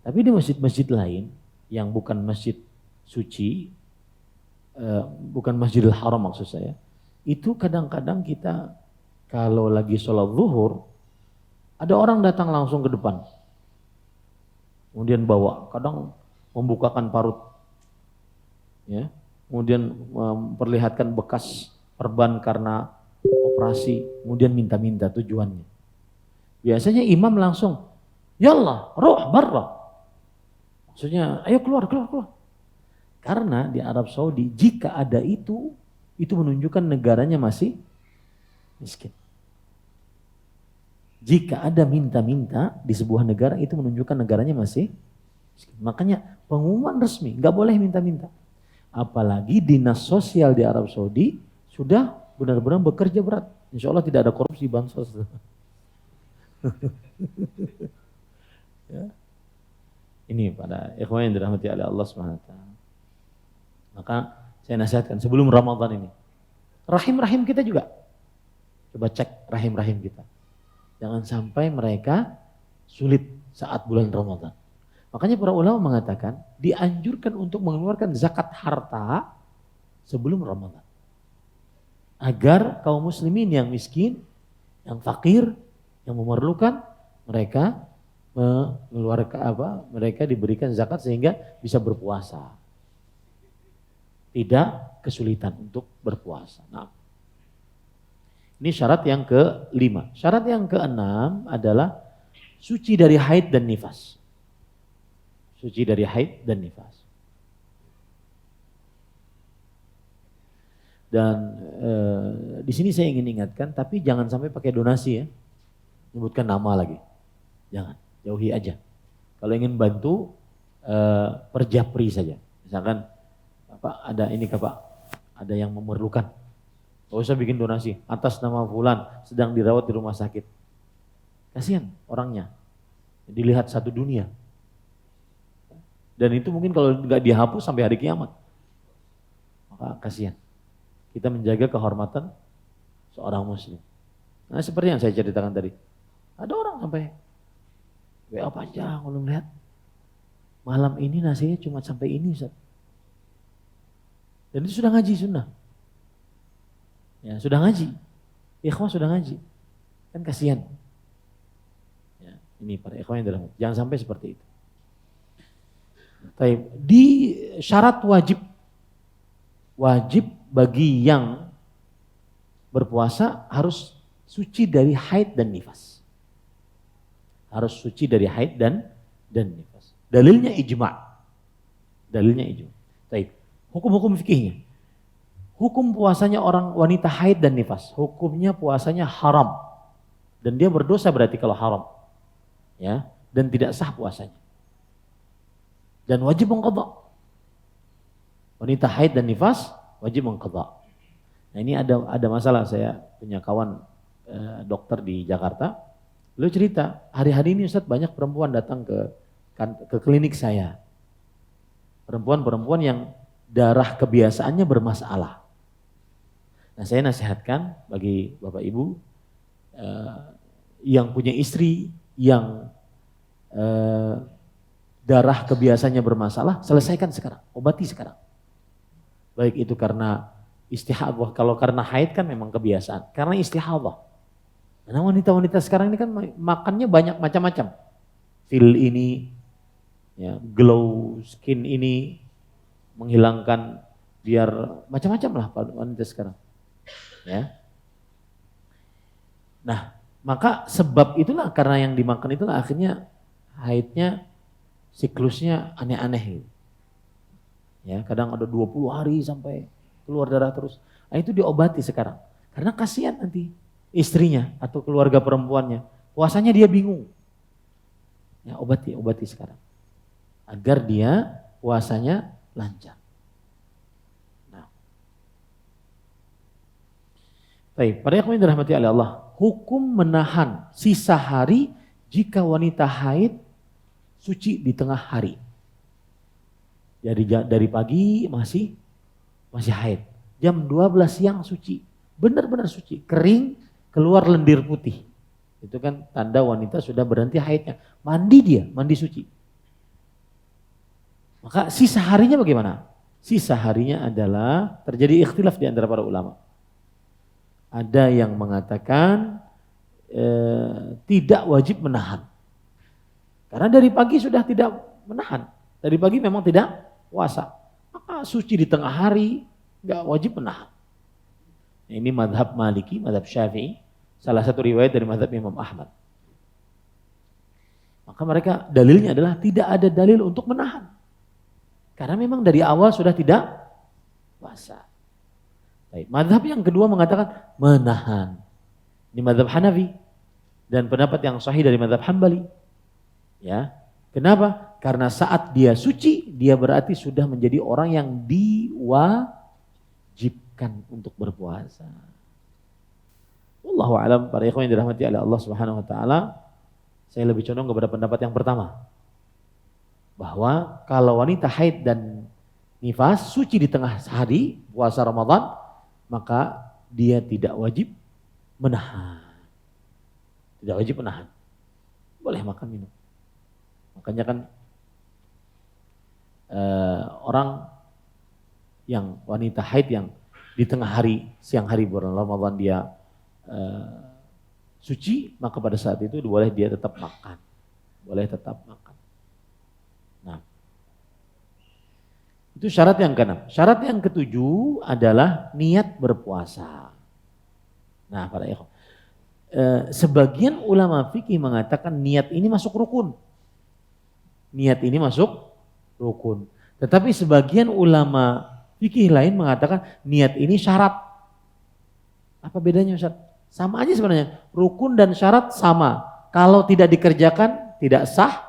Tapi di masjid-masjid lain yang bukan masjid suci, bukan Masjidil Haram maksud saya, itu kadang-kadang kita kalau lagi sholat zuhur, ada orang datang langsung ke depan. Kemudian bawa, kadang membukakan parut. Ya, kemudian memperlihatkan bekas perban karena operasi, kemudian minta-minta tujuannya. Biasanya imam langsung, yallah, roh barra. Maksudnya, ayo keluar. Karena di Arab Saudi jika ada itu menunjukkan negaranya masih miskin. Jika ada minta-minta di sebuah negara itu menunjukkan negaranya masih miskin. Makanya pengumuman resmi nggak boleh minta-minta. Apalagi dinas sosial di Arab Saudi sudah benar-benar bekerja berat. Insya Allah tidak ada korupsi bansos. Ya. Ini pada ikhwan yang dirahmati oleh Allah SWT. Maka saya nasihatkan sebelum Ramadan ini, rahim-rahim kita juga, coba cek rahim-rahim kita. Jangan sampai mereka sulit saat bulan Ramadan. Makanya para ulama mengatakan dianjurkan untuk mengeluarkan zakat harta sebelum Ramadan. Agar kaum muslimin yang miskin, yang fakir, yang memerlukan, mereka mengeluarkan mereka diberikan zakat sehingga bisa berpuasa. Tidak kesulitan untuk berpuasa. Nah, ini syarat yang ke-5. Syarat yang ke-6 adalah suci dari haid dan nifas. Suci dari haid dan nifas. Dan di sini saya ingin ingatkan, tapi jangan sampai pakai donasi ya. Sebutkan nama lagi. Jangan, jauhi aja. Kalau ingin bantu, perjapri saja. Misalkan, Pak ada ini Pak, ada yang memerlukan. Gak usah bikin donasi, atas nama fulan sedang dirawat di rumah sakit. Kasihan orangnya, dilihat satu dunia. Dan itu mungkin kalau nggak dihapus sampai hari kiamat. Maka kasihan. Kita menjaga kehormatan seorang muslim. Nah seperti yang saya ceritakan tadi. Ada orang sampai WA panjang kalau melihat. Malam ini nasinya cuma sampai ini Ustaz. Dan itu sudah ngaji sunnah. Ya, sudah ngaji. Ikhwan sudah ngaji. Kan kasihan. Ya, ini para ikhwan yang dirahmati. Jangan sampai seperti itu. Di syarat wajib bagi yang berpuasa harus suci dari haid dan nifas. Harus suci dari haid dan nifas. Dalilnya ijma'. Baik. Hukum-hukum fikihnya. Hukum puasanya orang wanita haid dan nifas. Hukumnya puasanya haram. Dan dia berdosa berarti kalau haram. Ya, dan tidak sah puasanya. Dan wajib mengqadha. Wanita haid dan nifas wajib mengqadha. Nah, ini ada masalah. Saya punya kawan dokter di Jakarta. Beliau cerita, hari-hari ini Ustaz banyak perempuan datang ke klinik saya. Perempuan-perempuan yang darah kebiasaannya bermasalah. Nah saya nasihatkan bagi Bapak Ibu yang punya istri yang darah kebiasaannya bermasalah, selesaikan sekarang, obati sekarang. Baik itu karena istihadah, kalau karena haid kan memang kebiasaan, karena istihadah. Karena wanita-wanita sekarang ini kan makannya banyak macam-macam. Feel ini, ya, glow skin ini, menghilangkan biar macam-macam lah wanita sekarang. Ya. Nah, maka sebab itulah karena yang dimakan itulah akhirnya haidnya siklusnya aneh-aneh gitu. Ya, kadang ada 20 hari sampai keluar darah terus. Nah, itu diobati sekarang. Karena kasihan nanti istrinya atau keluarga perempuannya. Puasanya dia bingung. Ya, obati sekarang. Agar dia puasanya lancar. Nah. Baik, para ikhwan yang dirahmati oleh Allah, hukum menahan sisa hari jika wanita haid suci di tengah hari. Dari pagi masih haid. Jam 12 siang suci, benar-benar suci, kering, keluar lendir putih. Itu kan tanda wanita sudah berhenti haidnya. Mandi suci. Maka sisa harinya bagaimana? Sisa harinya adalah terjadi ikhtilaf di antara para ulama. Ada yang mengatakan tidak wajib menahan. Karena dari pagi sudah tidak menahan. Dari pagi memang tidak puasa. Maka suci di tengah hari enggak wajib menahan. Ini mazhab Maliki, mazhab Syafi'i, salah satu riwayat dari mazhab Imam Ahmad. Maka mereka dalilnya adalah tidak ada dalil untuk menahan. Karena memang dari awal sudah tidak puasa. Baik. Mazhab yang kedua mengatakan menahan. Ini mazhab Hanafi dan pendapat yang sahih dari mazhab Hambali. Ya. Kenapa? Karena saat dia suci, dia berarti sudah menjadi orang yang diwajibkan untuk berpuasa. Wallahu a'lam. Para ikhwan yang dirahmati oleh Allah Subhanahu wa taala, saya lebih condong kepada pendapat yang pertama. Bahwa kalau wanita haid dan nifas suci di tengah hari puasa Ramadan, maka dia tidak wajib menahan. Tidak wajib menahan. Boleh makan minum. Makanya kan orang yang wanita haid yang di tengah hari, siang hari bulan Ramadan dia suci, maka pada saat itu boleh dia tetap makan. Boleh tetap makan. Nah, itu syarat yang keenam. Syarat yang ketujuh adalah niat berpuasa. Nah, para ikhwan, sebagian ulama fikih mengatakan niat ini masuk rukun. Niat ini masuk rukun. Tetapi sebagian ulama fikih lain mengatakan niat ini syarat. Apa bedanya Ustaz? Sama aja sebenarnya. Rukun dan syarat sama. Kalau tidak dikerjakan tidak sah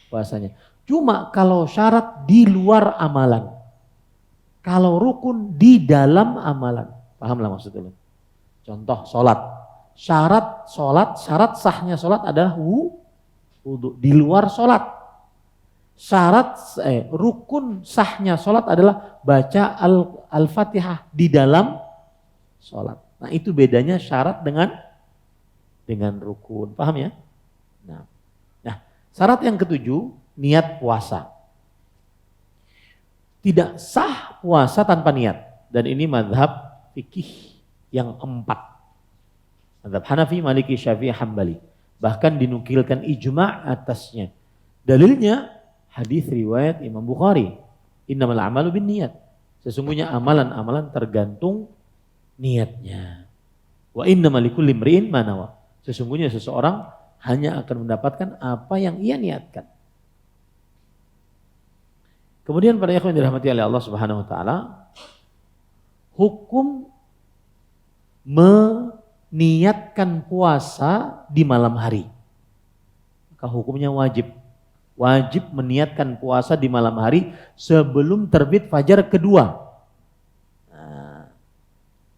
puasanya. Cuma kalau syarat di luar amalan. Kalau rukun di dalam amalan. Pahamlah maksudnya. Contoh sholat. Syarat sahnya sholat adalah wudu. Di luar sholat. Rukun sahnya sholat adalah baca al-Fatihah di dalam sholat. Nah itu bedanya syarat dengan rukun. Paham ya? Nah syarat yang ketujuh, niat puasa. Tidak sah puasa tanpa niat. Dan ini mazhab fikih yang 4. Mazhab Hanafi, Maliki, Syafi'i, Hambali. Bahkan dinukilkan ijma' atasnya. Dalilnya hadis riwayat Imam Bukhari. Innamal a'malu binniyat. Sesungguhnya amalan-amalan tergantung niatnya. Wa innamal likulli imri'in ma nawa. Sesungguhnya seseorang hanya akan mendapatkan apa yang ia niatkan. Kemudian para ikhwan dirahmati oleh Allah Subhanahu wa taala, hukum meniatkan puasa di malam hari. Maka hukumnya wajib. Wajib meniatkan puasa di malam hari sebelum terbit fajar kedua. Nah,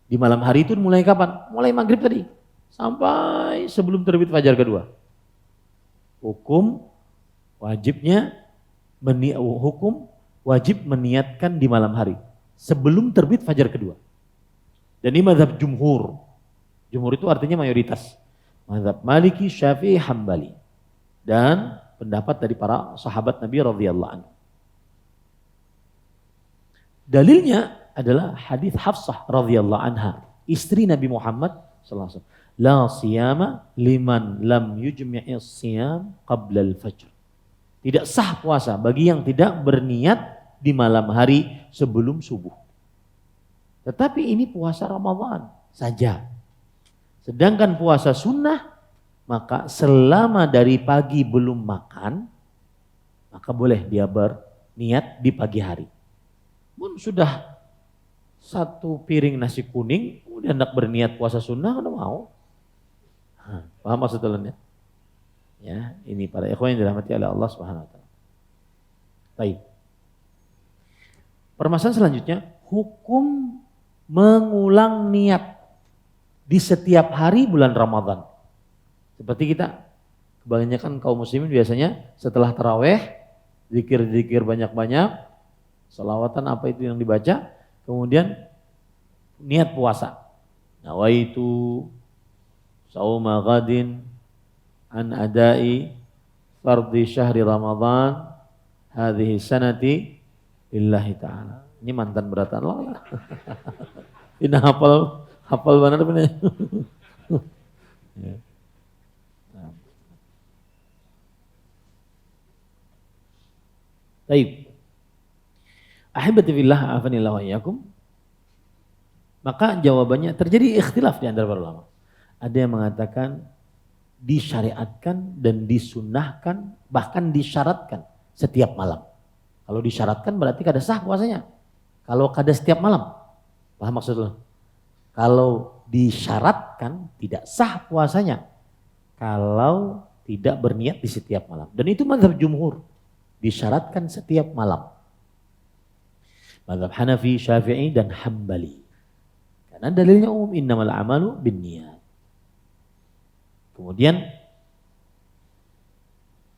di malam hari itu mulai kapan? Mulai maghrib tadi sampai sebelum terbit fajar kedua. Hukum wajib meniatkan di malam hari sebelum terbit fajar kedua. Dan ini mazhab jumhur. Jumhur itu artinya mayoritas. Mazhab Maliki, Syafi'i, Hambali. Dan pendapat dari para sahabat Nabi radhiyallahu anhu. Dalilnya adalah hadis Hafsah radhiyallahu anha, istri Nabi Muhammad sallallahu alaihi wasallam. La siyama liman lam yujmi'is siyam qabla al-fajr. Tidak sah puasa bagi yang tidak berniat di malam hari sebelum subuh. Tetapi ini puasa Ramadan saja. Sedangkan puasa sunnah, maka selama dari pagi belum makan, maka boleh dia berniat di pagi hari. Pun sudah 1 piring nasi kuning, kemudian hendak berniat puasa sunnah, udah mau. Paham maksudnya? Ya, ini para ikhwan yang dirahmati oleh Allah Subhanahu wa taala. Baik. Permasalahan selanjutnya, hukum mengulang niat di setiap hari bulan Ramadan. Seperti kita, kebanyakan kaum muslimin biasanya setelah taraweh, zikir-zikir banyak-banyak, salawatan apa itu yang dibaca, kemudian niat puasa. Nawaitu sauma ghadin an adai fardhi syahri Ramadan hadhihi sanati lillahi ta'ala. Ini mantan beratan Allah. Ini hafal benar benar. Baik. Ahibati fillah afanillahu wa iyyakum. Maka jawabannya terjadi ikhtilaf di antara para ulama. Ada yang mengatakan disyariatkan dan disunnahkan, bahkan disyaratkan setiap malam. Kalau disyaratkan berarti kada sah puasanya. Kalau kada setiap malam. Paham maksud lo? Kalau disyaratkan tidak sah puasanya. Kalau tidak berniat di setiap malam. Dan itu mazhab jumhur. Disyaratkan setiap malam. Mazhab Hanafi, Syafi'i dan Hambali. Karena dalilnya umum, innamal a'malu binniyat. Kemudian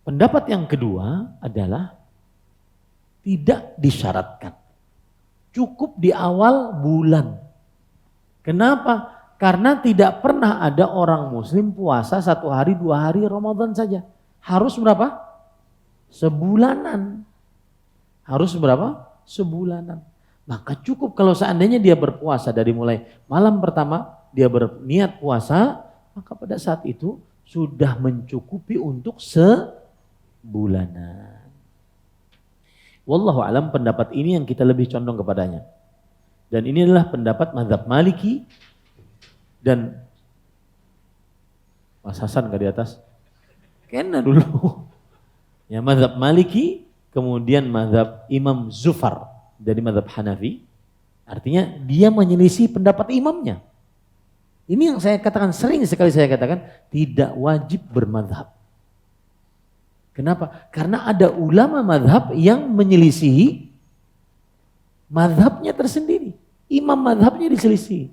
pendapat yang kedua adalah tidak disyaratkan. Cukup di awal bulan. Kenapa? Karena tidak pernah ada orang muslim puasa 1 hari 2 hari Ramadan saja. Harus berapa? Sebulanan. Harus berapa? Sebulanan. Maka cukup kalau seandainya dia berpuasa dari mulai malam pertama dia berniat puasa, maka pada saat itu sudah mencukupi untuk sebulanan. Wallahu alam, pendapat ini yang kita lebih condong kepadanya. Dan ini adalah pendapat mazhab Maliki dan Mas Hasan ke di atas. Kena dulu. Ya, mazhab Maliki, kemudian mazhab Imam Zufar dari mazhab Hanafi. Artinya dia menyelisih pendapat imamnya. Ini yang saya katakan, sering sekali saya katakan, tidak wajib bermadhab. Kenapa? Karena ada ulama madhab yang menyelisihi madhabnya tersendiri. Imam madhabnya diselisih.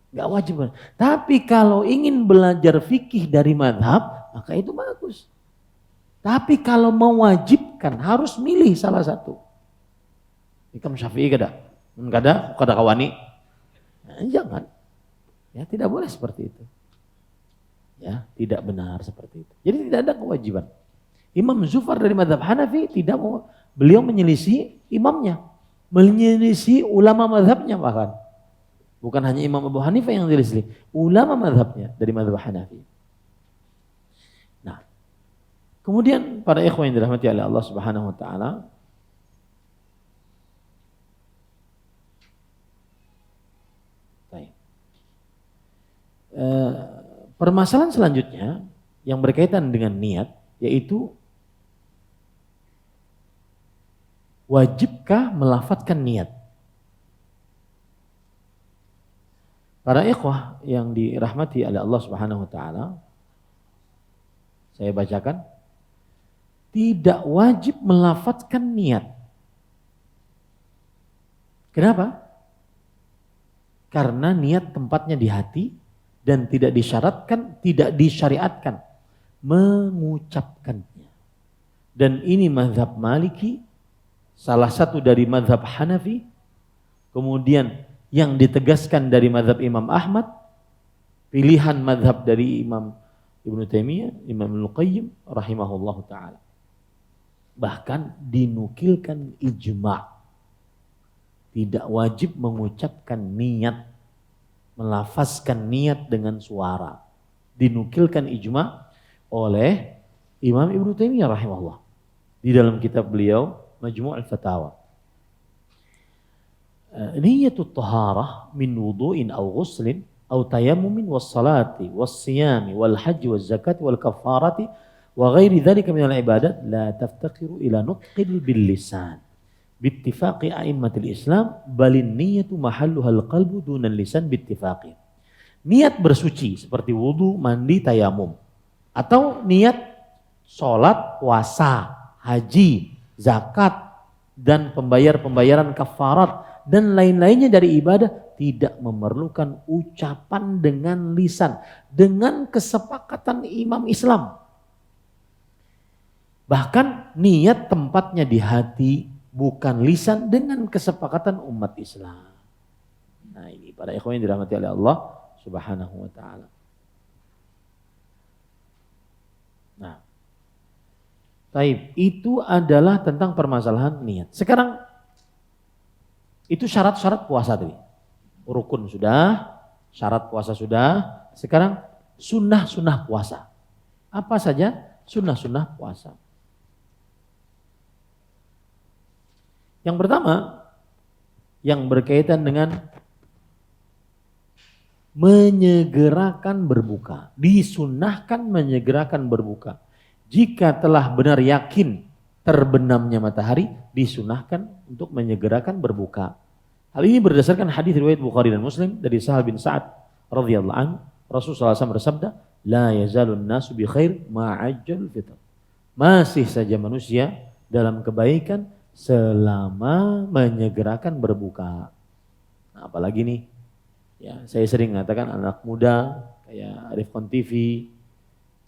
Gak wajib. Tapi kalau ingin belajar fikih dari madhab, maka itu bagus. Tapi kalau mewajibkan, harus milih salah satu. Imam Syafi'i kada kawani. Nah, jangan. Ya, tidak boleh seperti itu. Ya, tidak benar seperti itu. Jadi tidak ada kewajiban. Imam Zufar dari mazhab Hanafi tidak mau, beliau menyelisih imamnya, menyelisih ulama mazhabnya bahkan. Bukan hanya Imam Abu Hanifah yang menyelisih, ulama mazhabnya dari mazhab Hanafi. Nah, kemudian para ikhwan yang dirahmati oleh Allah Subhanahu wa taala, permasalahan selanjutnya yang berkaitan dengan niat, yaitu wajibkah melafadzkan niat? Para ikhwah yang dirahmati oleh Allah Subhanahu wa taala, saya bacakan, tidak wajib melafadzkan niat. Kenapa? Karena niat tempatnya di hati dan tidak disyaratkan, tidak disyariatkan mengucapkannya. Dan ini mazhab Maliki, salah satu dari mazhab Hanafi, kemudian yang ditegaskan dari mazhab Imam Ahmad, pilihan mazhab dari Imam Ibnu Taimiyah, Imam Al-Qayyim rahimahullah ta'ala. Bahkan dinukilkan ijma', tidak wajib mengucapkan niat, melafazkan niat dengan suara. Dinukilkan ijma' oleh Imam Ibnu Taimiyah rahimahullah di dalam kitab beliau Majmu' al-Fatawa. Niyatut taharah min wudu'in aw ghuslin aw tayammumin was salati was siyami wal hajji waz zakati wal kafarati wa ghairi dzalika min al ibadat la taftaqiru ila nutqil bil lisan bittifaqi a'immatil Islam balin niyatu mahalluha al qalbu dunal lisan bittifaqi. Niat bersuci seperti wudu, mandi, tayamum, atau niat sholat, puasa, haji, zakat, dan pembayaran kafarat dan lain-lainnya dari ibadah tidak memerlukan ucapan dengan lisan dengan kesepakatan imam Islam. Bahkan niat tempatnya di hati, bukan lisan, dengan kesepakatan umat Islam. Nah, ini para ikhwan yang dirahmati oleh Allah Subhanahu wa taala. Nah, taib, itu adalah tentang permasalahan niat. Sekarang itu syarat-syarat puasa tadi. Rukun sudah, syarat puasa sudah. Sekarang sunnah-sunnah puasa. Apa saja sunnah-sunnah puasa? Yang pertama, yang berkaitan dengan menyegerakan berbuka. Disunnahkan menyegerakan berbuka. Jika telah benar yakin terbenamnya matahari disunahkan untuk menyegerakan berbuka. Hal ini berdasarkan hadis riwayat Bukhari dan Muslim dari Sahal bin Sa'ad radhiyallahu anhu. Rasulullah SAW bersabda, "La yazalun nasu bi khair ma'ajjal fitr." Masih saja manusia dalam kebaikan selama menyegerakan berbuka. Nah, apalagi nih, ya saya sering mengatakan anak muda kayak Arifkon TV,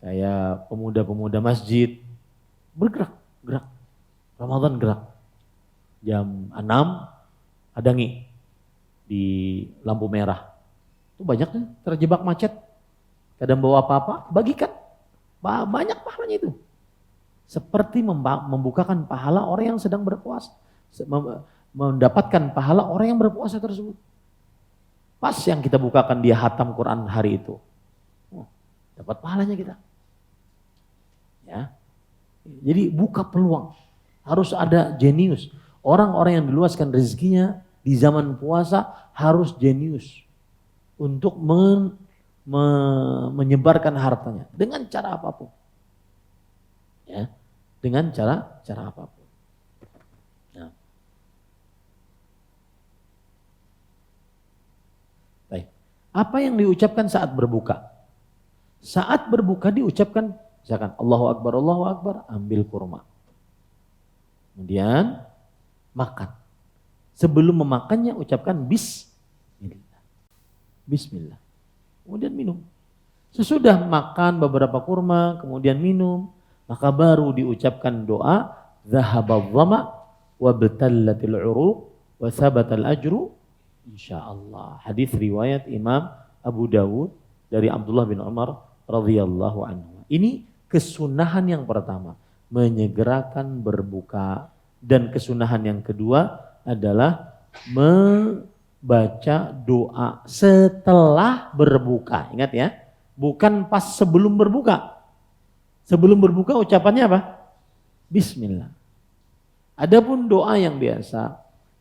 kayak pemuda-pemuda masjid bergerak, gerak. Ramadan gerak. Jam 6 hadangi di lampu merah. Itu banyaknya terjebak macet. Kadang bawa apa-apa, bagikan. Banyak pahalanya itu. Seperti membukakan pahala orang yang sedang berpuasa. Mendapatkan pahala orang yang berpuasa tersebut. Pas yang kita bukakan dia hatam Quran hari itu. Dapat pahalanya kita. Ya. Jadi buka peluang. Harus ada jenius. Orang-orang yang diluaskan rezekinya di zaman puasa harus jenius. Untuk menyebarkan hartanya. Dengan cara apapun. Ya. Dengan cara apapun. Nah. Baik. Apa yang diucapkan saat berbuka? Saat berbuka diucapkan misalkan Allahu Akbar, ambil kurma. Kemudian makan. Sebelum memakannya ucapkan Bismillah. Bismillah. Kemudian minum. Sesudah makan beberapa kurma, kemudian minum, maka baru diucapkan doa Zahabadh dhama wa batallatil uruq wa sabatal ajru insyaallah. Hadis riwayat Imam Abu Dawud dari Abdullah bin Umar radhiyallahu anhu. Ini kesunahan yang pertama, menyegerakan berbuka. Dan kesunahan yang kedua adalah membaca doa setelah berbuka. Ingat ya, bukan pas sebelum berbuka. Sebelum berbuka ucapannya apa? Bismillah. Adapun doa yang biasa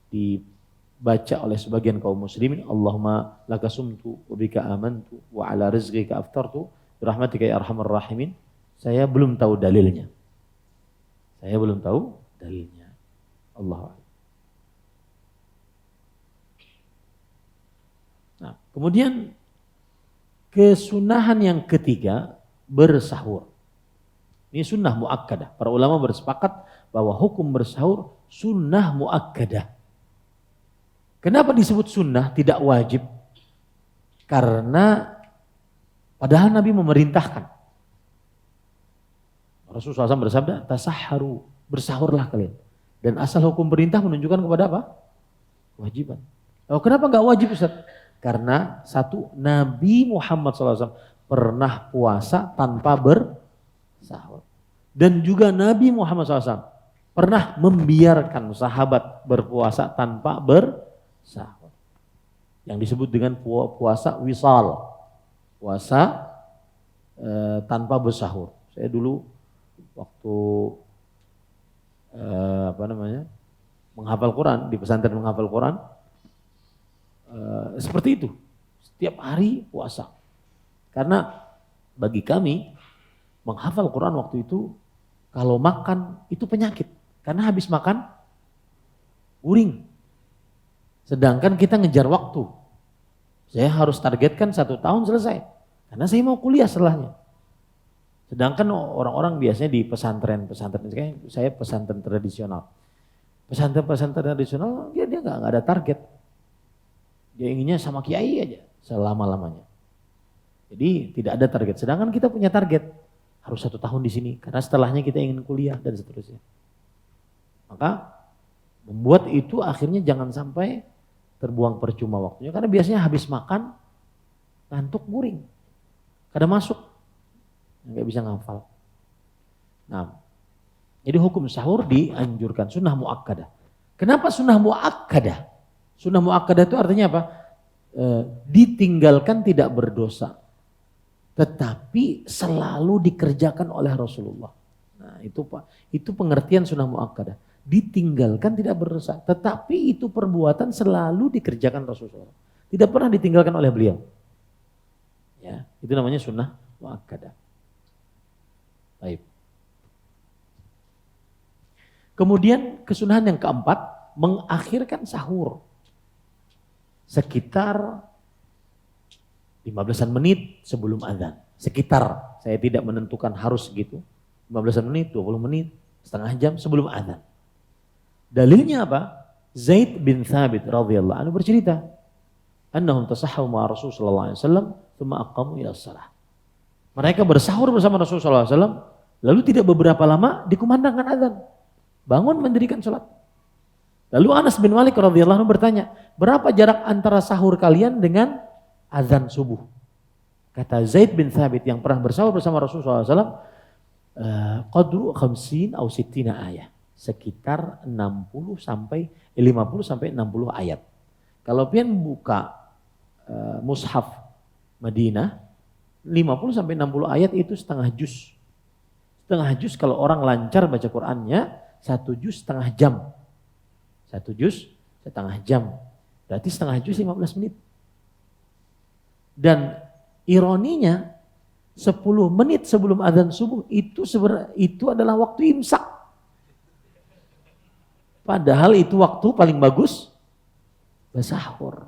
dibaca oleh sebagian kaum muslimin, Allahumma lakasumtu wa bika amantu wa ala rizqika aftartu birahmatika ya arhamar rahimin. Saya belum tahu dalilnya. Allah. Nah, kemudian kesunahan yang ketiga bersahur. Ini sunnah muakkadah. Para ulama bersepakat bahwa hukum bersahur sunnah muakkadah. Kenapa disebut sunnah, tidak wajib? Karena padahal Nabi memerintahkan. Rasulullah SAW bersabda, tasahharu, bersahurlah kalian. Dan asal hukum perintah menunjukkan kepada apa? Kewajiban. Oh, kenapa enggak wajib Ustaz? Karena satu, Nabi Muhammad SAW pernah puasa tanpa bersahur. Dan juga Nabi Muhammad SAW pernah membiarkan sahabat berpuasa tanpa bersahur. Yang disebut dengan puasa wisal. Puasa tanpa bersahur. Saya dulu waktu menghafal Quran, di pesantren menghafal Quran, seperti itu. Setiap hari puasa. Karena bagi kami menghafal Quran waktu itu, kalau makan itu penyakit. Karena habis makan uring. Sedangkan kita ngejar waktu. Saya harus targetkan 1 tahun selesai. Karena saya mau kuliah setelahnya. Sedangkan orang-orang biasanya di pesantren, saya pesantren tradisional. Pesantren tradisional dia nggak ada target. Dia inginnya sama kiai aja selama-lamanya. Jadi tidak ada target. Sedangkan kita punya target, harus 1 tahun di sini. Karena setelahnya kita ingin kuliah dan seterusnya. Maka membuat itu akhirnya jangan sampai terbuang percuma waktunya. Karena biasanya habis makan ngantuk guring. Kada masuk. Nggak bisa ngafal. Nah, jadi hukum sahur dianjurkan, sunnah muakkadah. Kenapa sunnah muakkadah? Sunnah muakkadah itu artinya apa? Ditinggalkan tidak berdosa, tetapi selalu dikerjakan oleh Rasulullah. Nah, itu pengertian sunnah muakkadah. Ditinggalkan tidak berdosa, tetapi itu perbuatan selalu dikerjakan Rasulullah. Tidak pernah ditinggalkan oleh beliau. Ya, itu namanya sunnah muakkadah. Baik. Kemudian kesunahan yang keempat, mengakhirkan sahur. Sekitar 15 menit sebelum azan. Sekitar, saya tidak menentukan harus segitu. 15 menit, 20 menit, setengah jam sebelum azan. Dalilnya apa? Zaid bin Thabit radhiyallahu anhu bercerita, annahum tasahharu ma Rasul sallallahu alaihi wasallam, tsumma aqamu ila shalah. Mereka bersahur bersama Rasul sallallahu alaihi wasallam, lalu tidak beberapa lama dikumandangkan azan. Bangun mendirikan salat. Lalu Anas bin Malik radhiyallahu anhu bertanya, berapa jarak antara sahur kalian dengan azan subuh? Kata Zaid bin Thabit yang pernah bersahur bersama Rasulullah SAW, qadru 50 atau 60 ayat. Sekitar 50 sampai 60 ayat. Kalau pian buka mushaf Madinah, 50 sampai 60 ayat itu setengah juz. Setengah juz kalau orang lancar baca Qur'annya, 1 juz setengah jam. 1 juz setengah jam. Berarti setengah juz 15 menit. Dan ironinya 10 menit sebelum azan subuh itu adalah waktu imsak. Padahal itu waktu paling bagus bersahur.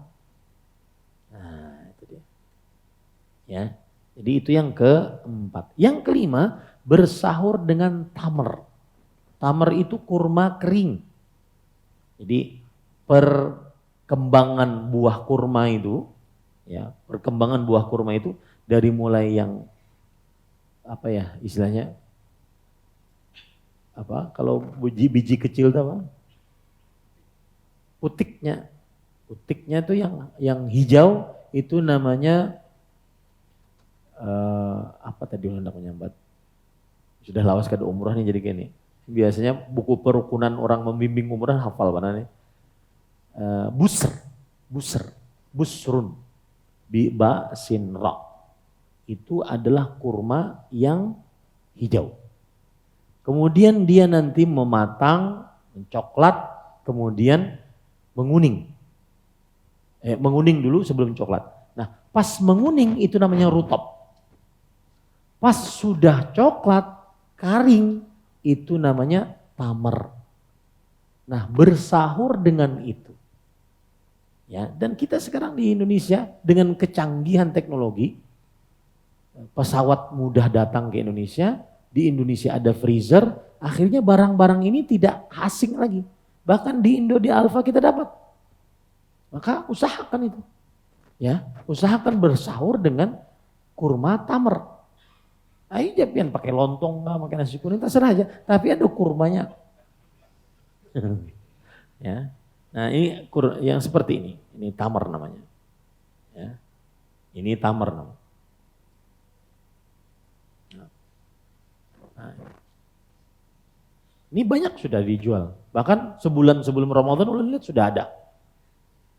Nah, itu dia. Ya. Jadi itu yang keempat. Yang kelima, bersahur dengan tamar. Tamar itu kurma kering. Jadi perkembangan buah kurma itu, ya, perkembangan buah kurma itu dari mulai yang apa ya istilahnya, apa kalau biji kecil itu apa? Putiknya tuh yang hijau itu namanya apa tadi namanya Mbak? Sudah lawas kada umrah nih jadi kayak ini. Biasanya buku perukunan orang membimbing umrah hafal mana nih? Busrun, ba sin ra. Itu adalah kurma yang hijau. Kemudian dia nanti mematang, mencoklat, kemudian menguning. Menguning dulu sebelum coklat. Nah, pas menguning itu namanya rutab. Pas sudah coklat, kering, itu namanya tamar. Nah, bersahur dengan itu. Ya, dan kita sekarang di Indonesia dengan kecanggihan teknologi, pesawat mudah datang ke Indonesia, di Indonesia ada freezer, akhirnya barang-barang ini tidak asing lagi. Bahkan di Indo di Alfa kita dapat. Maka usahakan itu. Ya, usahakan bersahur dengan kurma tamar. Aja pian pakai lontong nggak, pakai nasi kuning terserah aja, tapi ada kurmanya. Ya. Nah, ini yang seperti ini tamar namanya. Ya. Ini tamar namanya. Nah, ini banyak sudah dijual. Bahkan sebulan sebelum Ramadan ulun lihat sudah ada.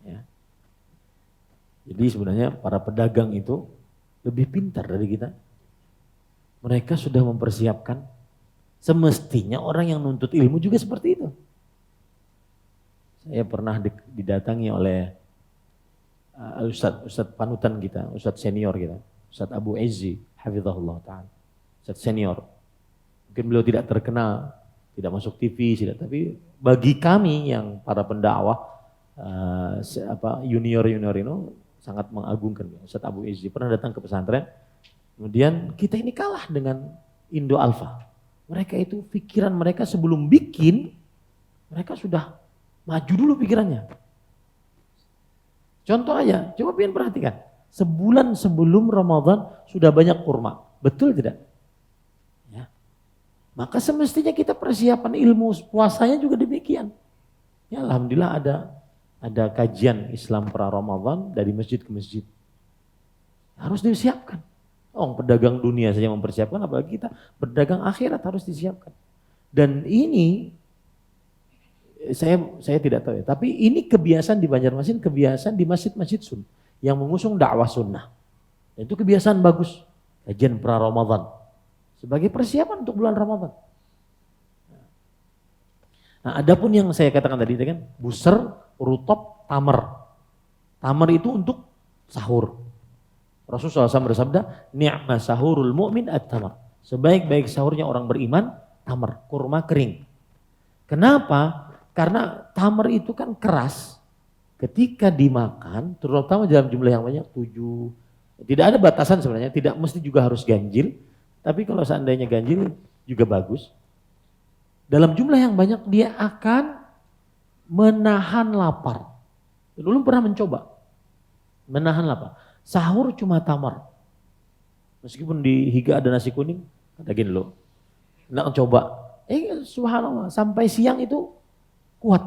Ya. Jadi sebenarnya para pedagang itu lebih pintar dari kita. Mereka sudah mempersiapkan. Semestinya orang yang nuntut ilmu juga seperti itu. Saya pernah didatangi oleh Ustadz panutan kita, Ustadz senior kita, Ustadz Abu Izzi, hafizahullah ta'ala. Ustadz senior. Mungkin beliau tidak terkenal, tidak masuk TV, tapi bagi kami yang para pendakwah, junior ini sangat mengagungkan. Ustadz Abu Izzi pernah datang ke pesantren. Kemudian kita ini kalah dengan Indo Alfa. Mereka itu pikiran mereka sebelum bikin, mereka sudah maju dulu pikirannya. Contoh aja, coba pian perhatikan. Sebulan sebelum Ramadan sudah banyak kurma. Betul tidak? Ya. Maka semestinya kita persiapan ilmu puasanya juga demikian. Ya, alhamdulillah ada kajian Islam pra Ramadan dari masjid ke masjid. Harus disiapkan. Pedagang dunia saja mempersiapkan, apalagi kita pedagang akhirat harus disiapkan. Dan ini saya tidak tahu ya, tapi ini kebiasaan di Banjarmasin, kebiasaan di masjid-masjid sun yang mengusung dakwah sunnah. Dan itu kebiasaan bagus, kajian pra Ramadan sebagai persiapan untuk bulan Ramadan. Nah, adapun yang saya katakan tadi kan, busr, rutab, tamar. Tamar itu untuk sahur. Rasulullah SAW bersabda, ni'ma sahurul mu'min at-tamar. Sebaik-baik sahurnya orang beriman, tamar, kurma kering. Kenapa? Karena tamar itu kan keras. Ketika dimakan, terutama dalam jumlah yang banyak, 7, tidak ada batasan sebenarnya, tidak mesti juga harus ganjil. Tapi kalau seandainya ganjil juga bagus. Dalam jumlah yang banyak dia akan menahan lapar. Dulu pernah mencoba menahan lapar. Sahur cuma tamar. Meskipun di Higa ada nasi kuning, kata gini loh. Nggak coba. Subhanallah, sampai siang itu kuat.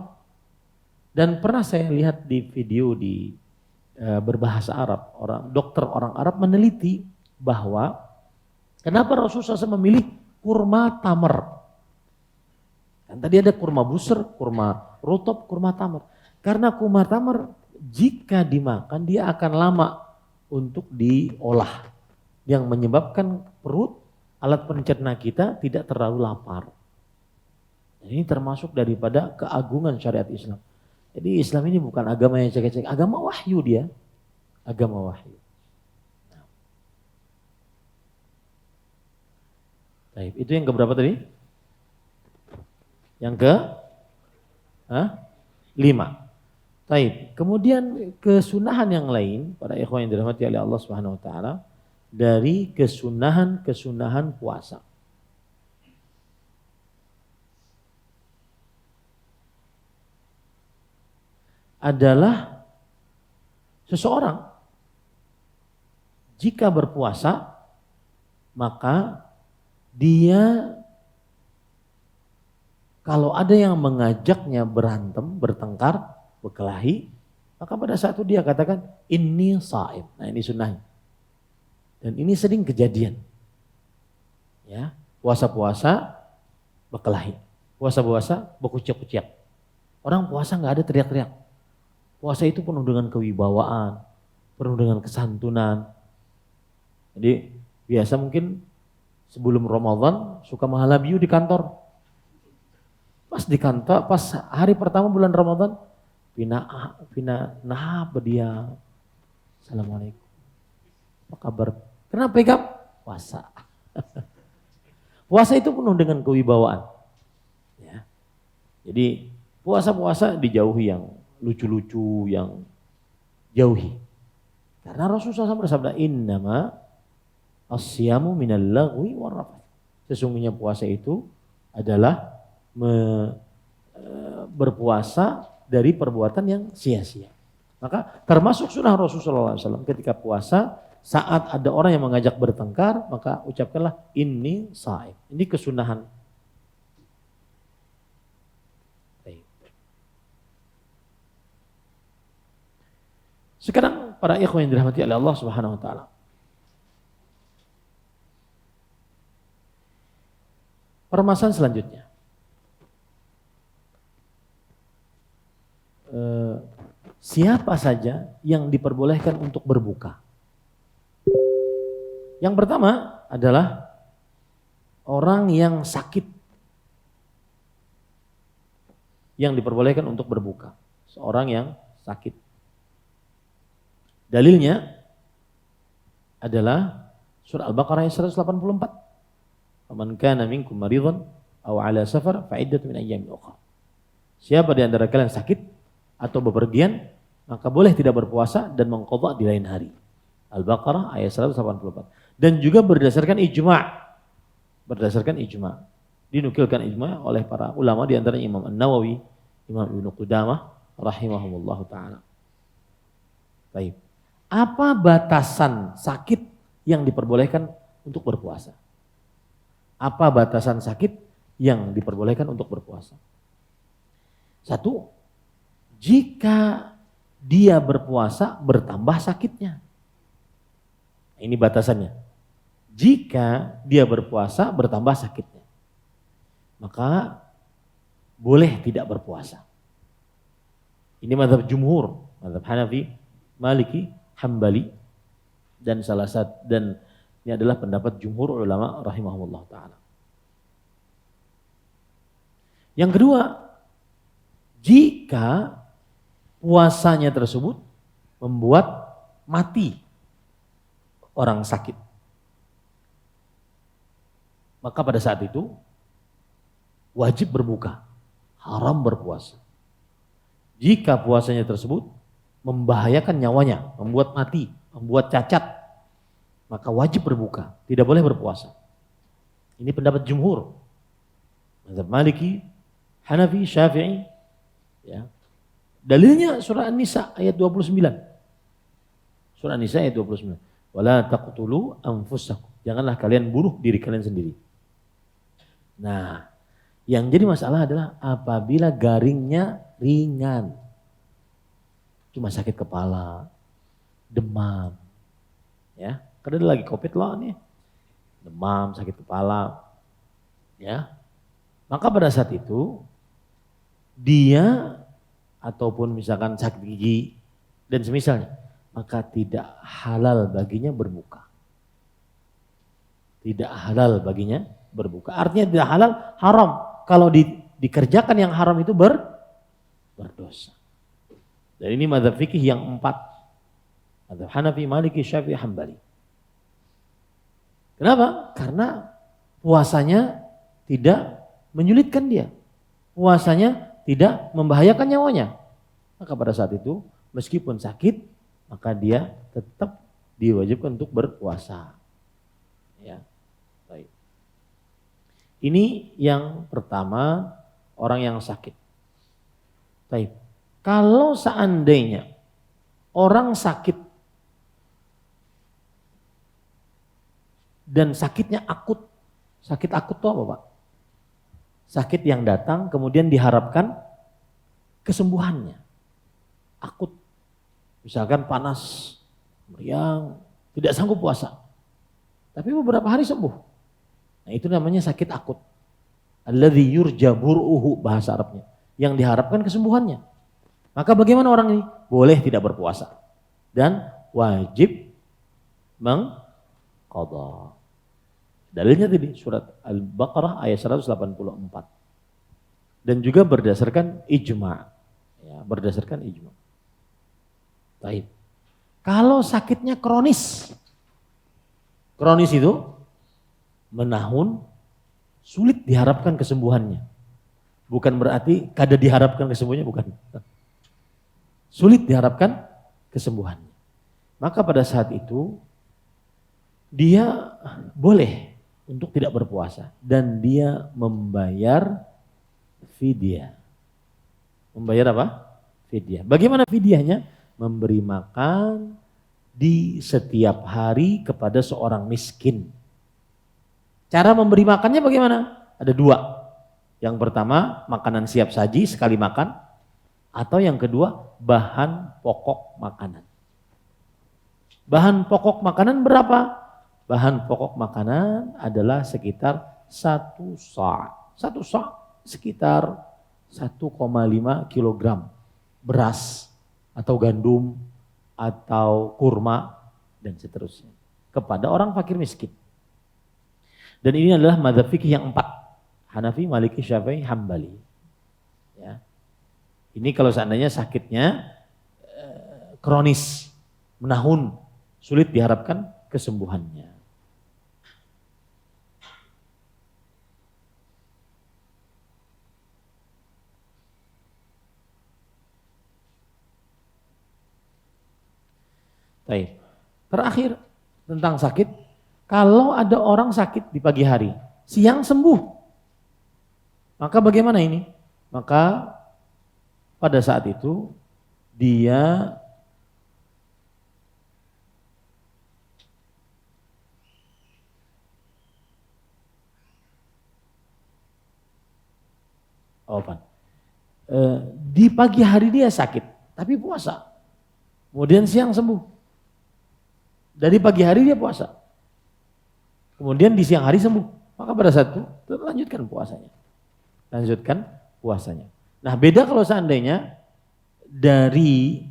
Dan pernah saya lihat di video di berbahasa Arab, dokter orang Arab meneliti bahwa kenapa Rasulullah SAW memilih kurma tamar. Kan tadi ada kurma busur, kurma rutop, kurma tamar. Karena kurma tamar jika dimakan dia akan lama untuk diolah. Yang menyebabkan perut, alat pencerna kita tidak terlalu lapar. Ini termasuk daripada keagungan syariat Islam. Jadi Islam ini bukan agama yang cek-cek, agama wahyu dia. Agama wahyu. Baik, itu yang keberapa tadi? Yang ke 5. Baik, kemudian kesunahan yang lain para ikhwan yang dirahmati oleh Allah Subhanahu wa taala dari kesunahan puasa. Adalah seseorang jika berpuasa maka dia kalau ada yang mengajaknya berantem, bertengkar, berkelahi, maka pada saat itu dia katakan inni shaim. Nah, ini sunnahnya. Dan ini sering kejadian. Ya, puasa-puasa berkelahi. Puasa-puasa berkuciak-kuciak. Orang puasa nggak ada teriak-teriak. Puasa itu penuh dengan kewibawaan, penuh dengan kesantunan. Jadi biasa mungkin sebelum Ramadan suka mahalabiu di kantor. Pas di kantor, pas hari pertama bulan Ramadan, pina dia. Assalamualaikum. Apa kabar? Kenapa pegang? Puasa. Puasa itu penuh dengan kewibawaan. Ya. Jadi puasa-puasa dijauhi yang lucu-lucu, yang jauhi. Karena Rasulullah SAW bersabda, innama asyamu minal lagwi warrafath. Sesungguhnya puasa itu adalah berpuasa dari perbuatan yang sia-sia. Maka termasuk sunnah Rasulullah SAW ketika puasa, saat ada orang yang mengajak bertengkar, maka ucapkanlah inni shaim. Ini kesunahan. Sekarang para ikhwan yang dirahmati oleh Allah Subhanahu wa taala. Permasalahan selanjutnya. Siapa saja yang diperbolehkan untuk berbuka? Yang pertama adalah orang yang sakit yang diperbolehkan untuk berbuka. Seorang yang sakit. Dalilnya adalah surah Al-Baqarah ayat 184. Faman kana minkum maridhan aw ala safar fa iddatun min ayyamin ukhra. Siapa di antara kalian sakit atau bepergian, maka boleh tidak berpuasa dan mengqadha di lain hari. Al-Baqarah ayat 184. Dan juga berdasarkan ijma'. Berdasarkan ijma'. Dinukilkan ijma' oleh para ulama di antaranya Imam An-Nawawi, Imam Ibnu Qudamah rahimahumullah taala. Baik. Apa batasan sakit yang diperbolehkan untuk berpuasa? Apa batasan sakit yang diperbolehkan untuk berpuasa? 1, jika dia berpuasa bertambah sakitnya. Ini batasannya. Jika dia berpuasa bertambah sakitnya, maka boleh tidak berpuasa. Ini mazhab jumhur, mazhab Hanafi, Maliki, Hambali, dan ini adalah pendapat jumhur ulama rahimahumullah ta'ala. Yang kedua, jika puasanya tersebut membuat mati orang sakit, maka pada saat itu wajib berbuka. haram berpuasa. Jika puasanya tersebut membahayakan nyawanya, membuat mati, membuat cacat, maka wajib berbuka, tidak boleh berpuasa. Ini pendapat jumhur. Mazhab Maliki, Hanafi, Syafi'i. Ya. Dalilnya surah An-Nisa ayat 29. Surah An-Nisa ayat 29. Wala taqtulu anfusakum. Janganlah kalian bunuh diri kalian sendiri. Nah, yang jadi masalah adalah apabila garingnya ringan. Cuma sakit kepala, demam. Ya, karena lagi Covid loh nih. Demam, sakit kepala. Ya. Maka pada saat itu dia ataupun misalkan sakit gigi dan semisalnya, maka tidak halal baginya berbuka. Tidak halal baginya berbuka. Artinya tidak halal, haram. Kalau dikerjakan yang haram itu berdosa. Dan ini mazhab fikih yang 4. Mazhab Hanafi, Maliki, Syafi'i, Hambali. Kenapa? Karena puasanya tidak menyulitkan dia. Puasanya tidak membahayakan nyawanya. Maka pada saat itu meskipun sakit, maka dia tetap diwajibkan untuk berpuasa. Ya. Baik. Ini yang pertama, orang yang sakit. Baik. Kalau seandainya orang sakit dan sakitnya akut. Sakit akut itu apa, Pak? Sakit yang datang kemudian diharapkan kesembuhannya. Akut. Misalkan panas, meriang, tidak sanggup puasa. Tapi beberapa hari sembuh. Nah, itu namanya sakit akut. Alladzi yurja bur'uhu bahasa Arabnya. Yang diharapkan kesembuhannya. Maka bagaimana orang ini? Boleh tidak berpuasa. Dan wajib mengqadha. Dalilnya tadi surat Al-Baqarah ayat 184. Dan juga berdasarkan ijma'. Ya, berdasarkan ijma'. Baik. Kalau sakitnya kronis. Kronis itu menahun, sulit diharapkan kesembuhannya. Bukan berarti kada diharapkan kesembuhannya, bukan. Sulit diharapkan kesembuhannya. Maka pada saat itu dia boleh untuk tidak berpuasa dan dia membayar fidyah. Membayar apa? Fidyah. Bagaimana fidyahnya? Memberi makan di setiap hari kepada seorang miskin. Cara memberi makannya bagaimana? Ada 2. Yang pertama, makanan siap saji sekali makan. Atau yang kedua, bahan pokok makanan. Bahan pokok makanan berapa? Bahan pokok makanan adalah sekitar 1 sa'. 1 sa' sekitar 1,5 kilogram beras atau gandum atau kurma dan seterusnya kepada orang fakir miskin. Dan ini adalah mazhab fikih yang 4. Hanafi, Maliki, Syafi'i, Hambali. Ya. Ini kalau seandainya sakitnya kronis, menahun, sulit diharapkan kesembuhannya. Baik. Terakhir tentang sakit, kalau ada orang sakit di pagi hari, siang sembuh, maka bagaimana ini? Maka pada saat itu dia di pagi hari dia sakit, tapi puasa. Kemudian siang sembuh. Dari pagi hari dia puasa. Kemudian di siang hari sembuh. Maka pada saat itu lanjutkan puasanya. Lanjutkan puasanya. Nah, beda kalau seandainya dari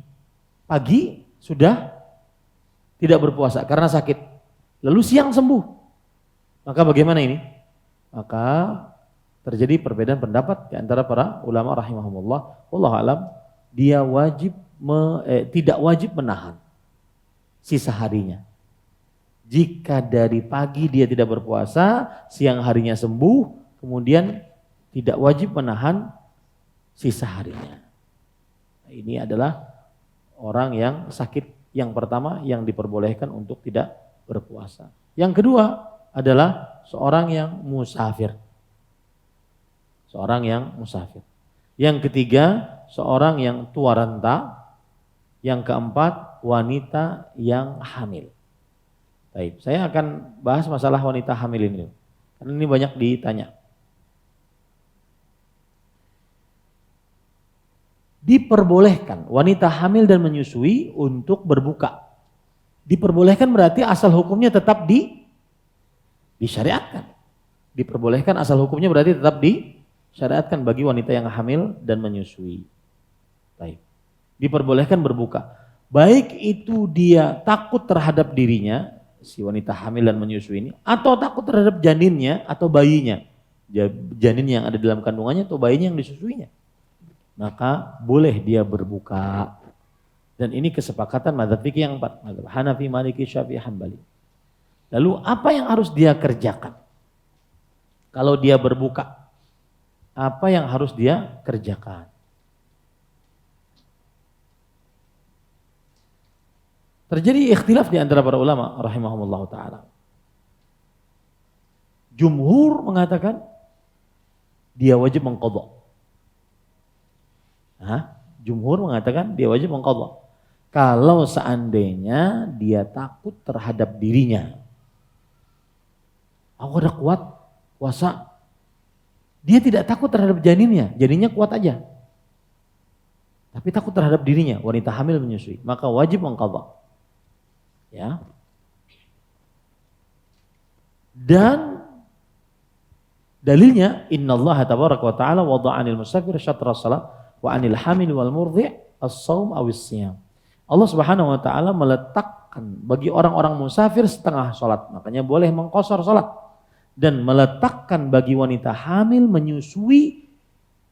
pagi sudah tidak berpuasa karena sakit. Lalu siang sembuh. Maka bagaimana ini? Maka terjadi perbedaan pendapat di antara para ulama rahimahumullah. Wallahu alam, dia tidak wajib menahan sisa harinya. Jika dari pagi dia tidak berpuasa, siang harinya sembuh, kemudian tidak wajib menahan sisa harinya. Nah, ini adalah orang yang sakit yang pertama yang diperbolehkan untuk tidak berpuasa. Yang kedua adalah seorang yang musafir. Seorang yang musafir. Yang ketiga, seorang yang tua renta. Yang keempat, wanita yang hamil. Baik, saya akan bahas masalah wanita hamil ini. Karena ini banyak ditanya. Diperbolehkan wanita hamil dan menyusui untuk berbuka. Diperbolehkan berarti asal hukumnya tetap disyariatkan. Diperbolehkan asal hukumnya berarti tetap disyariatkan bagi wanita yang hamil dan menyusui. Baik. Diperbolehkan berbuka. Baik itu dia takut terhadap dirinya, si wanita hamil dan menyusui ini, atau takut terhadap janinnya atau bayinya. Janin yang ada dalam kandungannya atau bayinya yang disusuinya. Maka boleh dia berbuka. Dan ini kesepakatan mazhab fikih yang empat, mazhab Hanafi, Maliki, Syafi'i, Hambali. Lalu apa yang harus dia kerjakan? Kalau dia berbuka, apa yang harus dia kerjakan? Terjadi ikhtilaf di antara para ulama rahimahumullah ta'ala. Jumhur mengatakan dia wajib mengqadha. Jumhur mengatakan dia wajib mengqadha. Kalau seandainya dia takut terhadap dirinya. Aku udah kuat puasa. Dia tidak takut terhadap janinnya, janinnya kuat aja. Tapi takut terhadap dirinya, wanita hamil menyusui, maka wajib mengqadha. Ya. Dan dalilnya innallaha tabaraka wa ta'ala wada'a 'anil musafir syatra shalah wa 'anil hamil wal murdhi' as-shaum awis siyam. Allah Subhanahu wa taala meletakkan bagi orang-orang musafir setengah salat, makanya boleh mengqashar salat, dan meletakkan bagi wanita hamil menyusui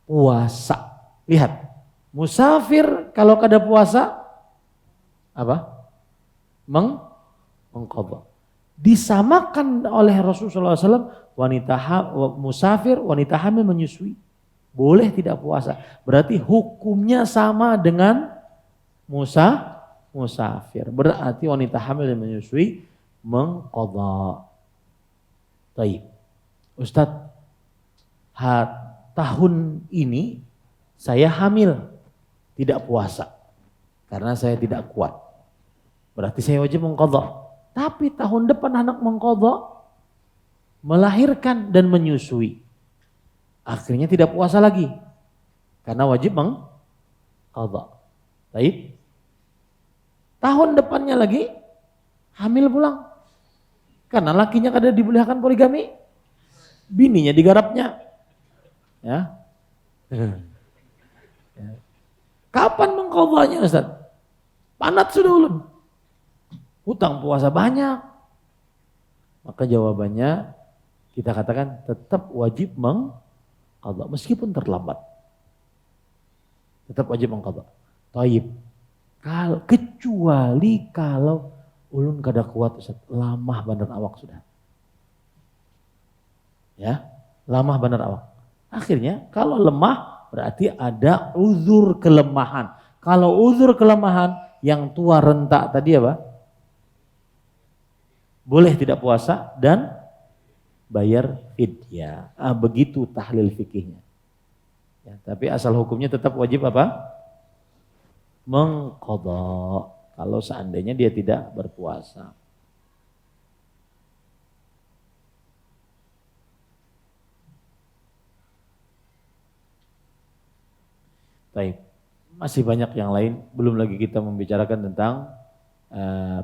puasa. Lihat, musafir kalau kada puasa apa? Mengqadha. Disamakan oleh Rasulullah SAW wanita musafir, wanita hamil menyusui. Boleh tidak puasa. Berarti hukumnya sama dengan musafir. Berarti wanita hamil dan menyusui mengqadha. Baik. Ustadz, tahun ini saya hamil tidak puasa karena saya tidak kuat. Berarti saya wajib mengqadha. Tapi tahun depan anak mengqadha, melahirkan dan menyusui. Akhirnya tidak puasa lagi. Karena wajib mengqadha. Baik. Tahun depannya lagi hamil pulang. Karena lakinya kada dibolehkan poligami. Bininya digarapnya. Ya. Kapan mengqadhanya Ustaz? Panat sudah ulun. Hutang puasa banyak. Maka jawabannya kita katakan tetap wajib mengqadha meskipun terlambat. Tetap wajib mengqadha. Taib. Kecuali kalau ulun kada kuat Ustaz, lamah bandar awak sudah. Ya, lamah bandar awak. Akhirnya kalau lemah berarti ada uzur kelemahan. Kalau uzur kelemahan yang tua renta tadi apa? Boleh tidak puasa dan bayar fidyah. Begitu tahlil fikihnya. Ya, tapi asal hukumnya tetap wajib apa? Mengqadha kalau seandainya dia tidak berpuasa. Baik. Masih banyak yang lain, belum lagi kita membicarakan tentang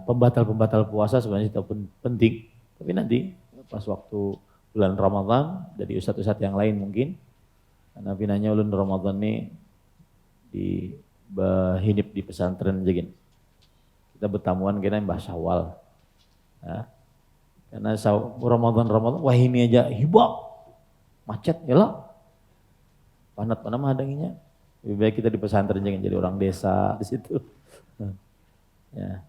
pembatal-pembatal puasa sebenarnya itu pun penting. Tapi nanti pas waktu bulan Ramadan dari ustadz-ustadz yang lain mungkin. Karena pinanya ulun Ramadan ini di hinip di pesantren jegin. Kita bertamuan kena Mbah Syawal. Ya. Karena Ramadan wah ini aja hibah. Macet ya lah. Panat-panat mah adanginya. Lebih baik kita di pesantren jangan jadi orang desa di situ. Ya.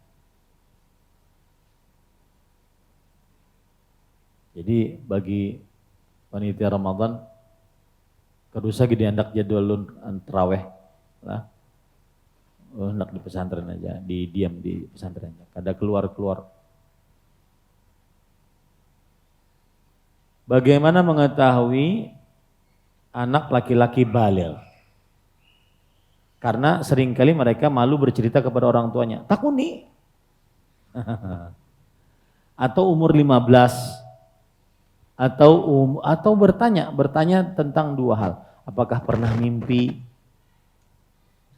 Jadi bagi panitia Ramadan Kadusa gede hendak jadwalun terawih lah. Hendak di pesantren aja, diam di pesantren aja. Kada keluar-keluar. Bagaimana mengetahui anak laki-laki baligh? Karena seringkali mereka malu bercerita kepada orang tuanya. Takuni. Atau umur 15 atau bertanya tentang dua hal. Apakah pernah mimpi?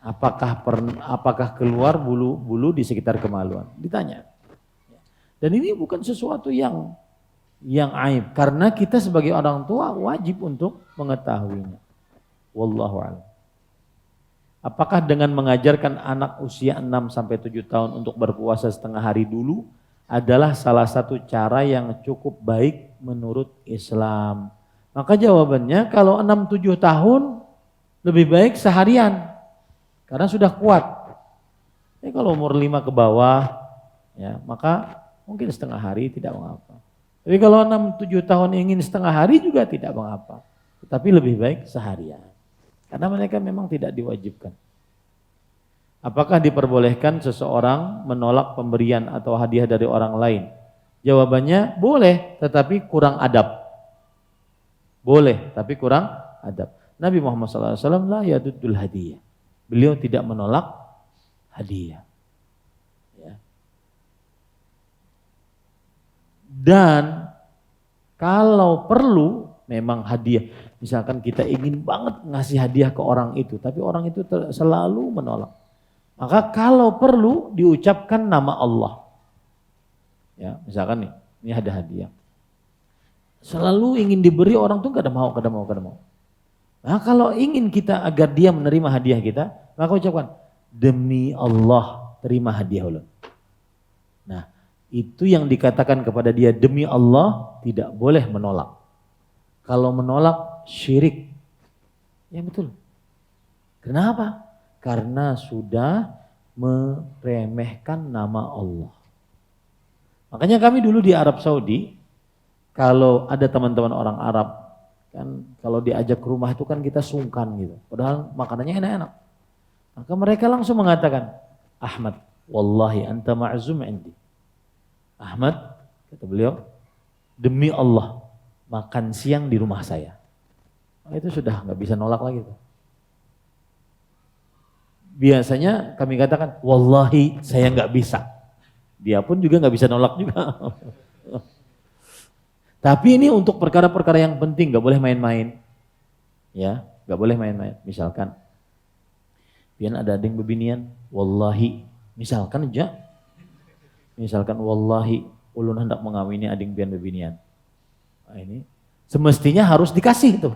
Apakah keluar bulu-bulu di sekitar kemaluan? Ditanya. Dan ini bukan sesuatu yang aib, karena kita sebagai orang tua wajib untuk mengetahuinya. Wallahu a'lam. Apakah dengan mengajarkan anak usia 6 sampai 7 tahun untuk berpuasa setengah hari dulu adalah salah satu cara yang cukup baik menurut Islam? Maka jawabannya kalau 6-7 tahun lebih baik seharian karena sudah kuat. Kalau umur 5 ke bawah ya maka mungkin setengah hari tidak mengapa. Tapi kalau 6-7 tahun ingin setengah hari juga tidak mengapa. Tetapi lebih baik seharian. Karena mereka memang tidak diwajibkan. Apakah diperbolehkan seseorang menolak pemberian atau hadiah dari orang lain? Jawabannya boleh, tetapi kurang adab. Boleh, tapi kurang adab. Nabi Muhammad SAW la yaduddul hadiah. Beliau tidak menolak hadiah. Ya. Dan kalau perlu memang hadiah. Misalkan kita ingin banget ngasih hadiah ke orang itu, tapi orang itu selalu menolak. Maka kalau perlu diucapkan nama Allah. Ya, misalkan nih, ini ada hadiah. Selalu ingin diberi orang tuh kada mau. Nah, kalau ingin kita agar dia menerima hadiah kita, maka ucapkan demi Allah terima hadiah ulun. Nah, itu yang dikatakan kepada dia demi Allah tidak boleh menolak. Kalau menolak syirik. Ya betul. Kenapa? Karena sudah meremehkan nama Allah. Makanya kami dulu di Arab Saudi, kalau ada teman-teman orang Arab, kan kalau diajak ke rumah itu kan kita sungkan gitu. Padahal makanannya enak-enak. Maka mereka langsung mengatakan, Ahmad, wallahi anta ma'zum indi. Ahmad, kata beliau, demi Allah, makan siang di rumah saya. Itu sudah nggak bisa nolak lagi tuh. Biasanya kami katakan, wallahi saya nggak bisa. Dia pun juga nggak bisa nolak juga. Tapi ini untuk perkara-perkara yang penting, nggak boleh main-main. Ya, nggak boleh main-main. Misalkan, pian ada yang bebinian, wallahi, misalkan aja, wallahi, ulun hendak mengawini ading pian bebinian. Nah, ini semestinya harus dikasih tuh,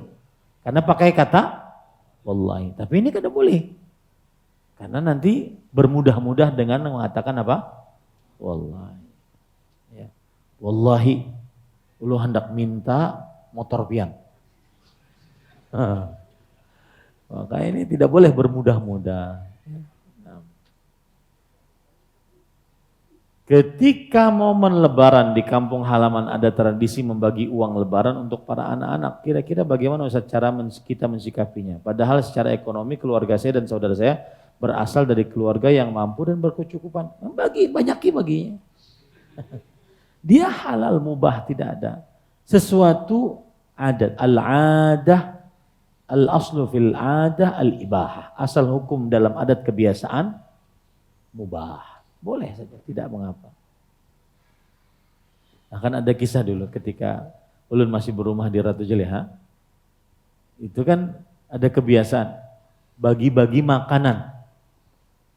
karena pakai kata wallahi. Tapi ini kada boleh. Karena nanti bermudah-mudah dengan mengatakan apa? Wallahi. Ya. Wallahi, lu hendak minta motor pian. Maka ini tidak boleh bermudah-mudah. Nah. Ketika momen lebaran di kampung halaman ada tradisi membagi uang lebaran untuk para anak-anak. Kira-kira bagaimana Ustaz cara kita mensikapinya? Padahal secara ekonomi keluarga saya dan saudara saya berasal dari keluarga yang mampu dan berkecukupan. Baginya. Dia halal mubah tidak ada. Sesuatu adat. Al-adah, al-aslu fil adah al-ibahah. Asal hukum dalam adat kebiasaan mubah. Boleh saja, tidak mengapa. Akan ada kisah dulu ketika ulun masih berumah di Ratu Jeleha. Itu kan ada kebiasaan bagi-bagi makanan.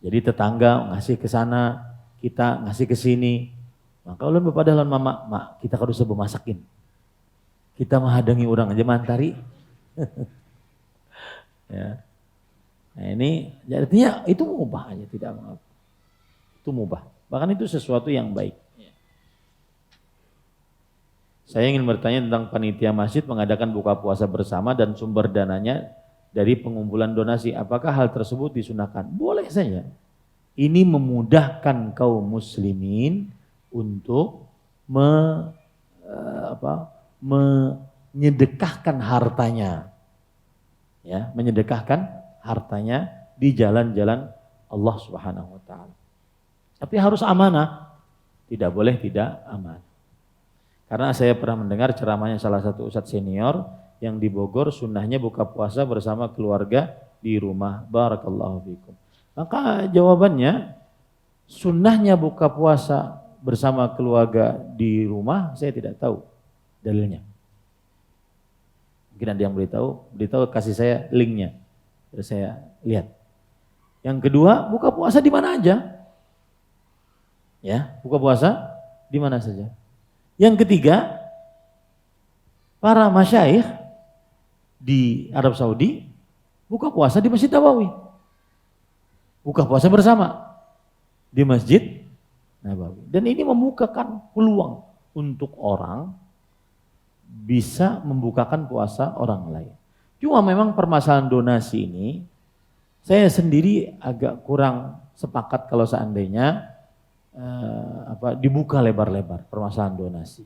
Jadi tetangga ngasih ke sana, kita ngasih ke sini. Maka ulun bepada lawan mama, mak kita harus masakin. Kita menghadangi orang aja mantari. Ya. Nah ini artinya itu mubah aja, tidak mengapa. Itu mubah. Bahkan itu sesuatu yang baik. Saya ingin bertanya tentang panitia masjid mengadakan buka puasa bersama dan sumber dananya dari pengumpulan donasi. Apakah hal tersebut disunahkan? Boleh saja. Ini memudahkan kaum muslimin untuk menyedekahkan hartanya. Ya, menyedekahkan hartanya di jalan-jalan Allah Subhanahu wa taala. Tapi harus amanah. Tidak boleh tidak amanah. Karena saya pernah mendengar ceramahnya salah satu ustadz senior yang di Bogor, sunnahnya buka puasa bersama keluarga di rumah. Barakallahu fikum. Maka jawabannya, sunnahnya buka puasa bersama keluarga di rumah, saya tidak tahu dalilnya. Mungkin ada yang beritahu kasih saya linknya, terus saya lihat. Yang kedua, buka puasa di mana aja. Ya, buka puasa di mana saja. Yang ketiga, para masyayikh di Arab Saudi buka puasa di Masjid Nabawi. Buka puasa bersama di Masjid Nabawi. Dan ini membukakan peluang untuk orang bisa membukakan puasa orang lain. Cuma memang permasalahan donasi ini, saya sendiri agak kurang sepakat kalau seandainya dibuka lebar-lebar permasalahan donasi.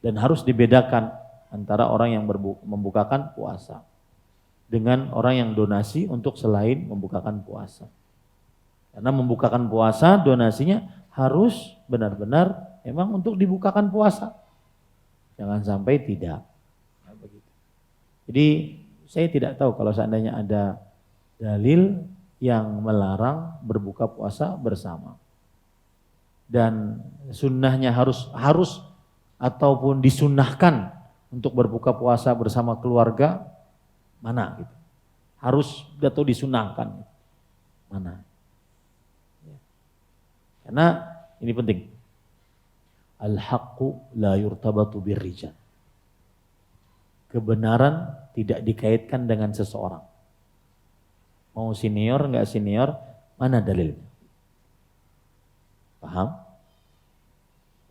Dan harus dibedakan antara orang yang membukakan puasa dengan orang yang donasi untuk selain membukakan puasa. Karena membukakan puasa donasinya harus benar-benar memang untuk dibukakan puasa. Jangan sampai tidak. Nah, begitu. Jadi saya tidak tahu kalau seandainya ada dalil yang melarang berbuka puasa bersama. Dan sunnahnya harus ataupun disunnahkan untuk berbuka puasa bersama keluarga, mana gitu. Harus atau disunnahkan. Mana? Karena ini penting. Al-haqqu la yurtabatu birrijal. Kebenaran tidak dikaitkan dengan seseorang. Mau senior enggak senior, mana dalilnya? Paham?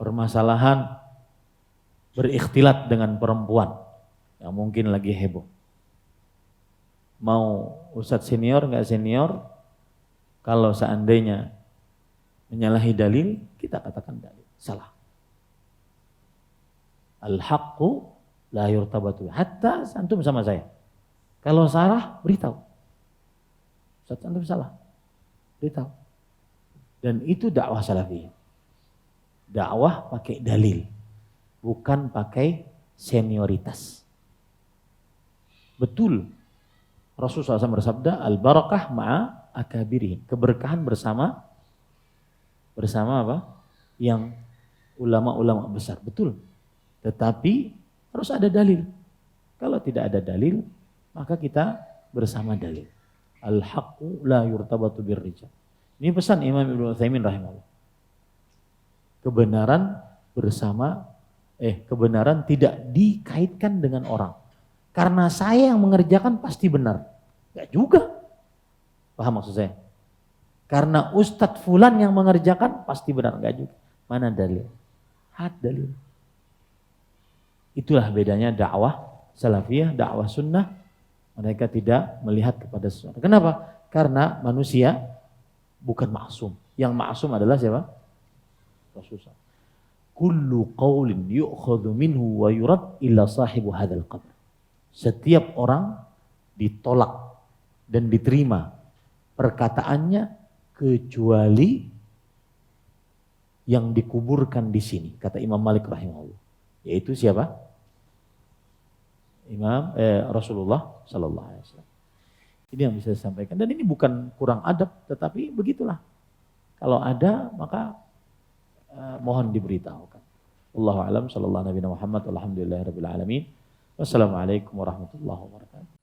Permasalahan berikhtilat dengan perempuan yang mungkin lagi heboh. Mau ustadz senior enggak senior, kalau seandainya menyalahi dalil, kita katakan dalil. Salah. Al-haqqu la yurtabatu. Hatta antum sama saya. Kalau salah, beritahu. Ustaz, antum salah. Beritahu. Dan itu dakwah salafiyah. Dakwah pakai dalil. Bukan pakai senioritas. Betul. Rasulullah SAW bersabda, al-barakah ma'a akabiri. Keberkahan bersama apa? Yang ulama-ulama besar. Betul. Tetapi harus ada dalil. Kalau tidak ada dalil, maka kita bersama dalil. Al-haqqu la yurtabatu birrijal. Ini pesan Imam Ibnu Utsaimin rahimahullah. Kebenaran tidak dikaitkan dengan orang. Karena saya yang mengerjakan pasti benar. Enggak juga. Paham maksud saya? Karena Ustadz Fulan yang mengerjakan pasti benar. Enggak juga. Mana dalil? Had dalil. Itulah bedanya dakwah salafiyah, dakwah sunnah. Mereka tidak melihat kepada sesuatu. Kenapa? Karena manusia bukan maksum. Yang maksum adalah siapa? Rasulullah. Kullu qaulin yu'khadhu minhu wa yurad illa sahibu hadzal qabr. Setiap orang ditolak dan diterima perkataannya kecuali yang dikuburkan di sini, kata Imam Malik rahimahullah. Yaitu siapa? Rasulullah sallallahu alaihi wasallam. Ini yang bisa saya sampaikan, dan ini bukan kurang adab, tetapi begitulah. Kalau ada maka mohon diberitahukan. Wallahu a'lam, sallallahu nabi Muhammad, walhamdulillahirabbil alamin. Wassalamualaikum warahmatullahi wabarakatuh.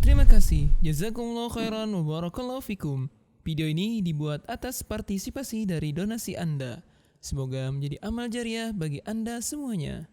Terima kasih. Jazakumullah khairan wa barakallahu fikum. Video ini dibuat atas partisipasi dari donasi Anda. Semoga menjadi amal jariah bagi Anda semuanya.